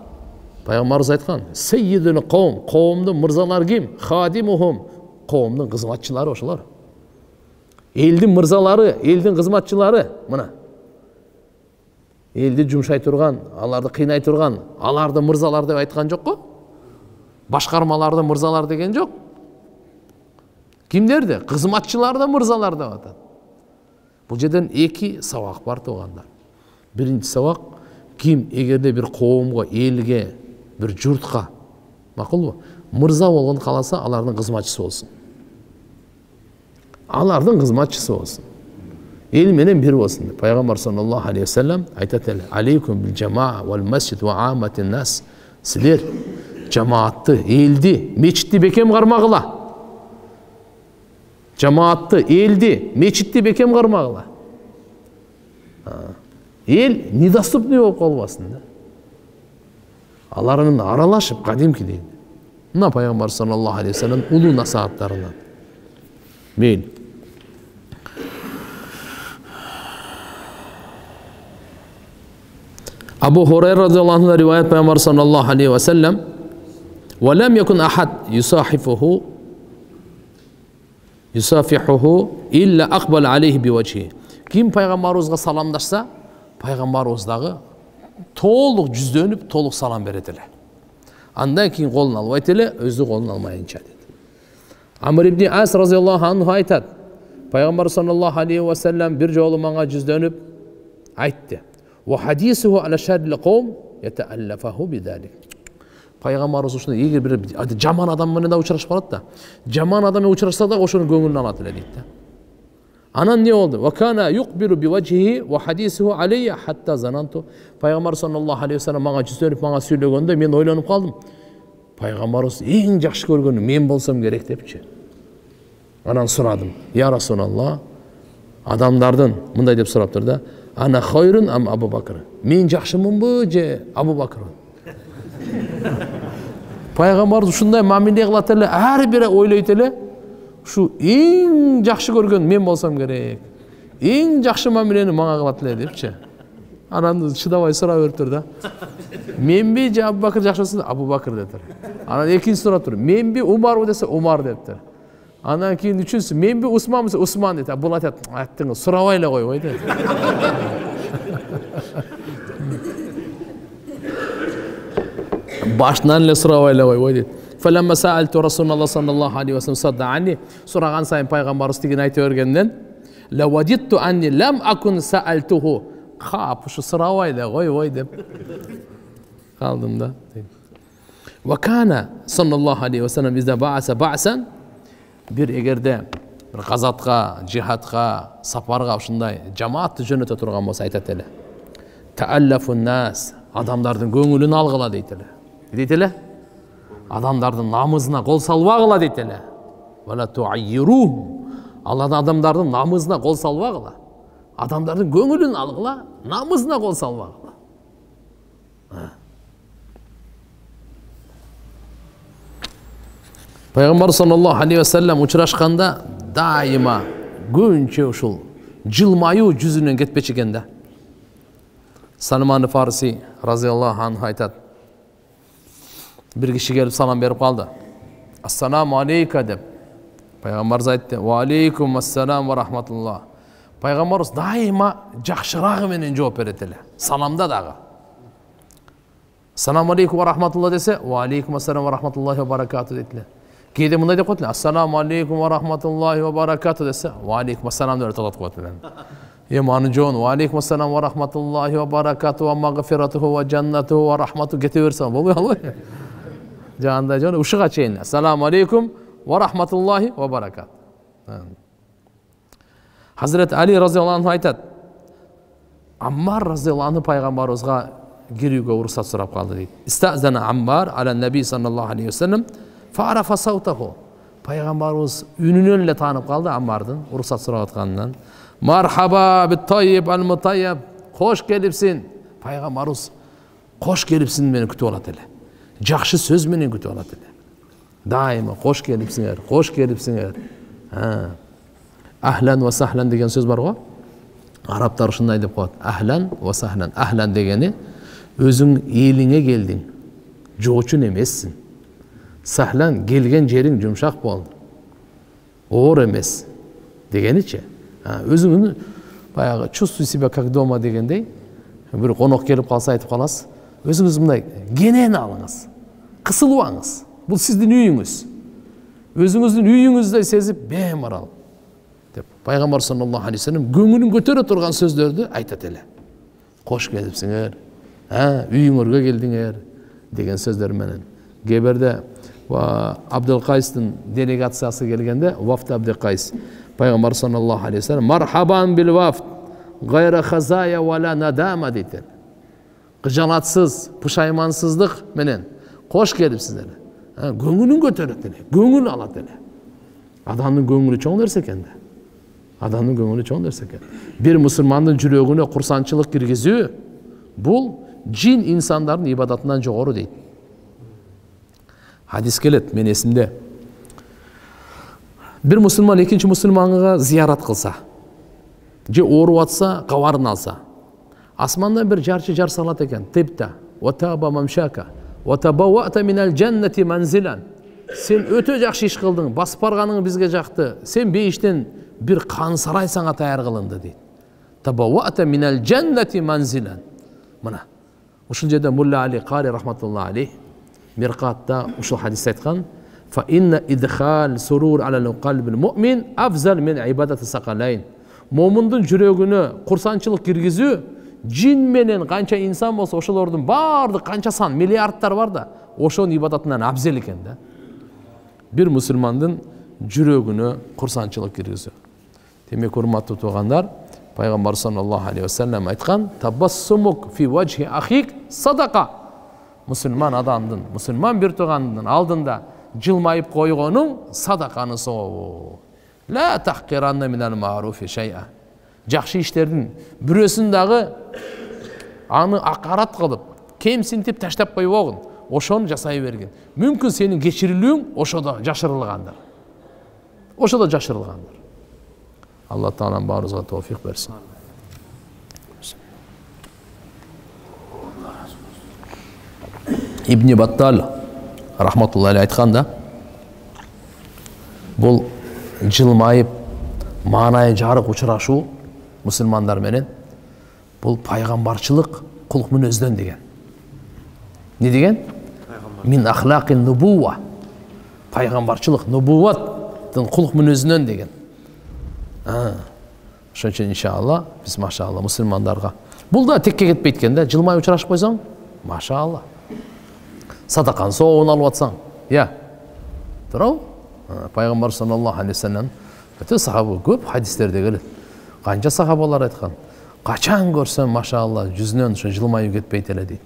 пайгамбарыбыз айткан, Sayyidul qawm, коомдун мырзалары ким? Khadimuhum, коомдун кызматчылары ошолор. Элдин мырзалары, элдин кызматчылары, мына. Элди жумшай турган, аларды кыйнай турган, аларды мырзалар деп айткан жок го? Башкармаларды мырзалар деген жок. Кимдерди? Кызматчыларды мырзалар деп атат. Бул жерден эки сабак бар туугандар. Биринчи сабак, ким эгерде бир коомго, элге, бир журтка, макулбу? Мырза болгон каласа, алардын кызматчысы болсун. Алардын кызматчысы болсун. Эл менен бир болсун. Пайгамбар саллаллаху алейхи ва саллям айтат эле: "Алейкум бил жамаа вал масжид ва аматин нас". Силер жамаатты, элди, мечитти бекем кармагыла. Жамаатты, элди, мечитти бекем кармагыла. Эл недоступный болуп калбасын да. Алар менен аралашып, кадимкидей Mına Peygamber sallallahu aleyhi ve sellem ulu nasihatlarından. Meyli. Abu Hurayra radıyallahu anh'dan rivayet Peygamber sallallahu aleyhi ve sellem وَلَمْ يَكُنْ أَحَدْ يُصَافِحُهُ إِلَّا أَقْبَلَ عَلَيْهِ بِوَجْهِ. Kim Peygamberimize salamdaşsa, Peygamberimizdagi to'liq yüzlenip to'liq salam berediler. Andan keyin qo'lini olib aytdilar, o'zi qo'lini olmayınca dedi. Amr ibn As radıyallahu anhu aytadi. Peygamber sallallahu aleyhi ve sellem bir jolu manga yüzlenip aytdi. Ve hadisuhu ala şerril kavm yeteallafahu bidalik. Peygamberimiz uşunda eğer bir jaman adam menен de uçraşıp kalat da, jaman adamla uçraşsa da oşunun göңүлүн alат эле дейт да. Anan ne oldu? Ve kana yuqbilu bi vajhihi ve hadisuhu alayya hatta zanantu. Peygamber sallallahu aleyhi ve sellem manga yüzlenip manga söylөгөндө men ойлонуп kaldım. Peygamberimiz en жақсы көргөнү men bolsam керек депчи. Anan suradım. Ya Resulallah, adamlardan mындай деп сурапtır da. Ana hayrun am Abu Bakr. Men жақшымынбы же Abu Bakr? Peygamber ушундай мамиле кылат эле, ар бири ойлойт эле. Şu en жақсы көргөн men болсам керек. En жақсы мамилени мага кылат эле депчи. Анан чыдабай сурап бериптир да. Менби же Abu Bakr жақшысы? Abu Bakr дептир. Анан экинчи сурап тур. Менби Умарбы десе Умар дептир. Анан кийин үчүнчүсү менби Усманбы десе Усман дейт. Бул айтат, аттыңыз сурабай эле койбой дейт. Baştan эле сурабай эле койбой дейт. فلما سألت رسول الله صلى الله عليه وسلم صد عني. Сураган сайын пайгамбарыбыз тигин айта бергенден لوددت أني لم أكن سألته. Кап, ушу сурабай эле койбой деп калдым да. وكان صلى الله عليه وسلم إذا بعث بعثا bir эгерде bir газатка, жихадка, сапарга ушундай жамаатты жөнөтө турган болсо айтат эле. Ta'allafun nas, адамдардын көңүлүн алгыла дейт эле. Дейт эле? Адамдардын намызына кол салбагыла дейт эле. Вала ту'ayyiru. Аллада адамдардын намызына кол салбагыла. Адамдардын көңүлүн алгыла, намызына кол салбагыла. Peygamber sallallahu aleyhi ve sellem uçraşkanda daima günçe uşul jılmayуу жүзүнөн кетпечи экен да. Salman-ı Farisi razıyallahu anh aytat. Bir kişi gelip salam berip kaldı. Assalamu aleyka dep. Peygamberimiz aytты. Wa aleykum assalam ve rahmatullah. Peygamberimiz daima jakşıragı menen жооп берет эле. Salamda dagı. Assalamu aleykum ve rahmatullah dese, wa aleykum assalam ve rahmatullahi ve barakatuh deydiler. Кейде мындай деп коет эле. Ассаламу алейкум ва рахматуллахи ва баракату десе, ва алейкум ассалам деп токтоп коет эле. Эми анын жоonu ва алейкум ассалам ва рахматуллахи ва баракату ва магфиратуху ва жаннатуху ва рахмату кете берсе болбой албайбы? Жаанда жоonu ушуга чейин. Ассаламу алейкум ва рахматуллахи ва баракат. Hazret Ali разияллаху анху айтат. Аммар разияллаху анху пайгамбарыбызга кирүүгө уруксат сурап калды дейт. Истазана Аммар ала наби саллаллаху алейхи ва саллям Fa'arafa savtahu. Peygamberimiz ününün ile tanıp kaldı Ammar'dın. Ruhsat soravatkanından. Marhaba bit tayyib al mutayyib. Hoş gelipsin. Peygamberimiz hoş gelipsin beni kütüp alat ele. Jakşı söz meni kütüp alat ele. Daima hoş gelipsinger, hoş gelipsinger. Ahlan ve sahlan degen söz var go. Araplar şunday dep koyat. Ahlan ve sahlan. Ahlan degeni özüň eline geldin. Joçun emessin. Sahlan gelgen jerin jumşak boldu. Oor emes degeniçe. Özüňүн баягы чувствуй себя как дома дегендей. Bir konok gelip kalsa aytıp kalасыз. Özüňüz мындай кенен алыңыз. Кысылбаңыз. Бул сиздин үйүңүз. Өзүңүздүн үйүңүздө сезип бемарал деп. Пайгамбар саллаллаху алейхи ва саллям көңүлүн көтөрө турган сөздөрдү айтат эле. Кош келипсиңер. Үйүңөргө келдиңер деген сөздөр менен. Геберде Abdülkays'ın delegasyası gelgende Vafd Abdülkays Peygamber sallallahu aleyhi ve sellem marhaban bil vafd gayra khazaya ve la nadama deydi. Gıcalatsız, puşaymansızlık menen hoş gelipsizler. Göңүлүн көтөрөт эле, göңүл алат эле. Адамдын көңүлү чоң нерсе экен да. Адамдын көңүлү чоң нерсе экен. Bir musulmandын жүрөгүнө курсанчылык киргизүү бул жин инсандардын ибадатынан жогору дейт. Hadis келет, мен есімде. Bir musulman ekінші musulmanға зиярат қылса, же оору атса, қабарын алса, асмандан бір жарчы жар салат екен. Тибта, ватаба мамшака, ватабауата минал джаннати манзилан. Сен өте жақсы иш қылдың, басып барғаның бізге жақты. Сен бейіштен bir қан сарай саңа таяр қылынды дейді. Табауата минал джаннати манзилан. Мына. Ушул жерде Мулла Али Қари рахматуллахи алейх Мирқатта ушул хадисте айтқан: "Фа инна идхал сурур алал қалбил муъмин афзал мин ибадати сақалайн." Момундун жүрөгүнө курсанчылык киргизүү жин менен канча инсан болсо ошолордун баардык канча сан миллиардтар бар да, ошонун ибадатынан абзел экен да. Bir musulmandын жүрөгүнө курсанчылык киргизүү. Демек, урматтуу туугандар, Пайгамбар саллаллаху алейхи ва саллям айткан: "Табассумук фи вajhi ахик садака." Мусулман адамдын, мусулман бир туугандын алдында жылмайып койгонуң садаканы сообу. Ла тахкиранна минал маруфи шай'a. Жакшы иштердин бирөөсүн дагы аны акарат кылып, кемсинтип таштап койбогун. Ошону жасай бергин. Мүмкүн сенин кечирилүүң ошодо жашырылгандыр. Ошодо жашырылгандыр. Алла Таалам баарыбызга товфик берсин. Ибн Баттал рахматуллахи айтканда, бул жылмайып маанайы жарык учурашуу мусулмандар менен бул пайгамбарчылык кулк мүнөздөн деген. Не деген? Мин ахлақин нубува. Пайгамбарчылык, нубуваттын кулк мүнөзүнөн деген. Ошон үчүн иншалла биз машалла мусулмандарга бул да текке кетпейт экен да, жылмай учурашып койсоң, машалла. Садаканы сообун алып атсаң, туурабы? Пайгамбар саллаллаху алейхи ва саллям өтө сахаба көп хадистерде келет. Канча сахабалар айткан: "Качан көрсөм, машалла, жүзүнөн ошо жылмайып кетпейт эле" дейт.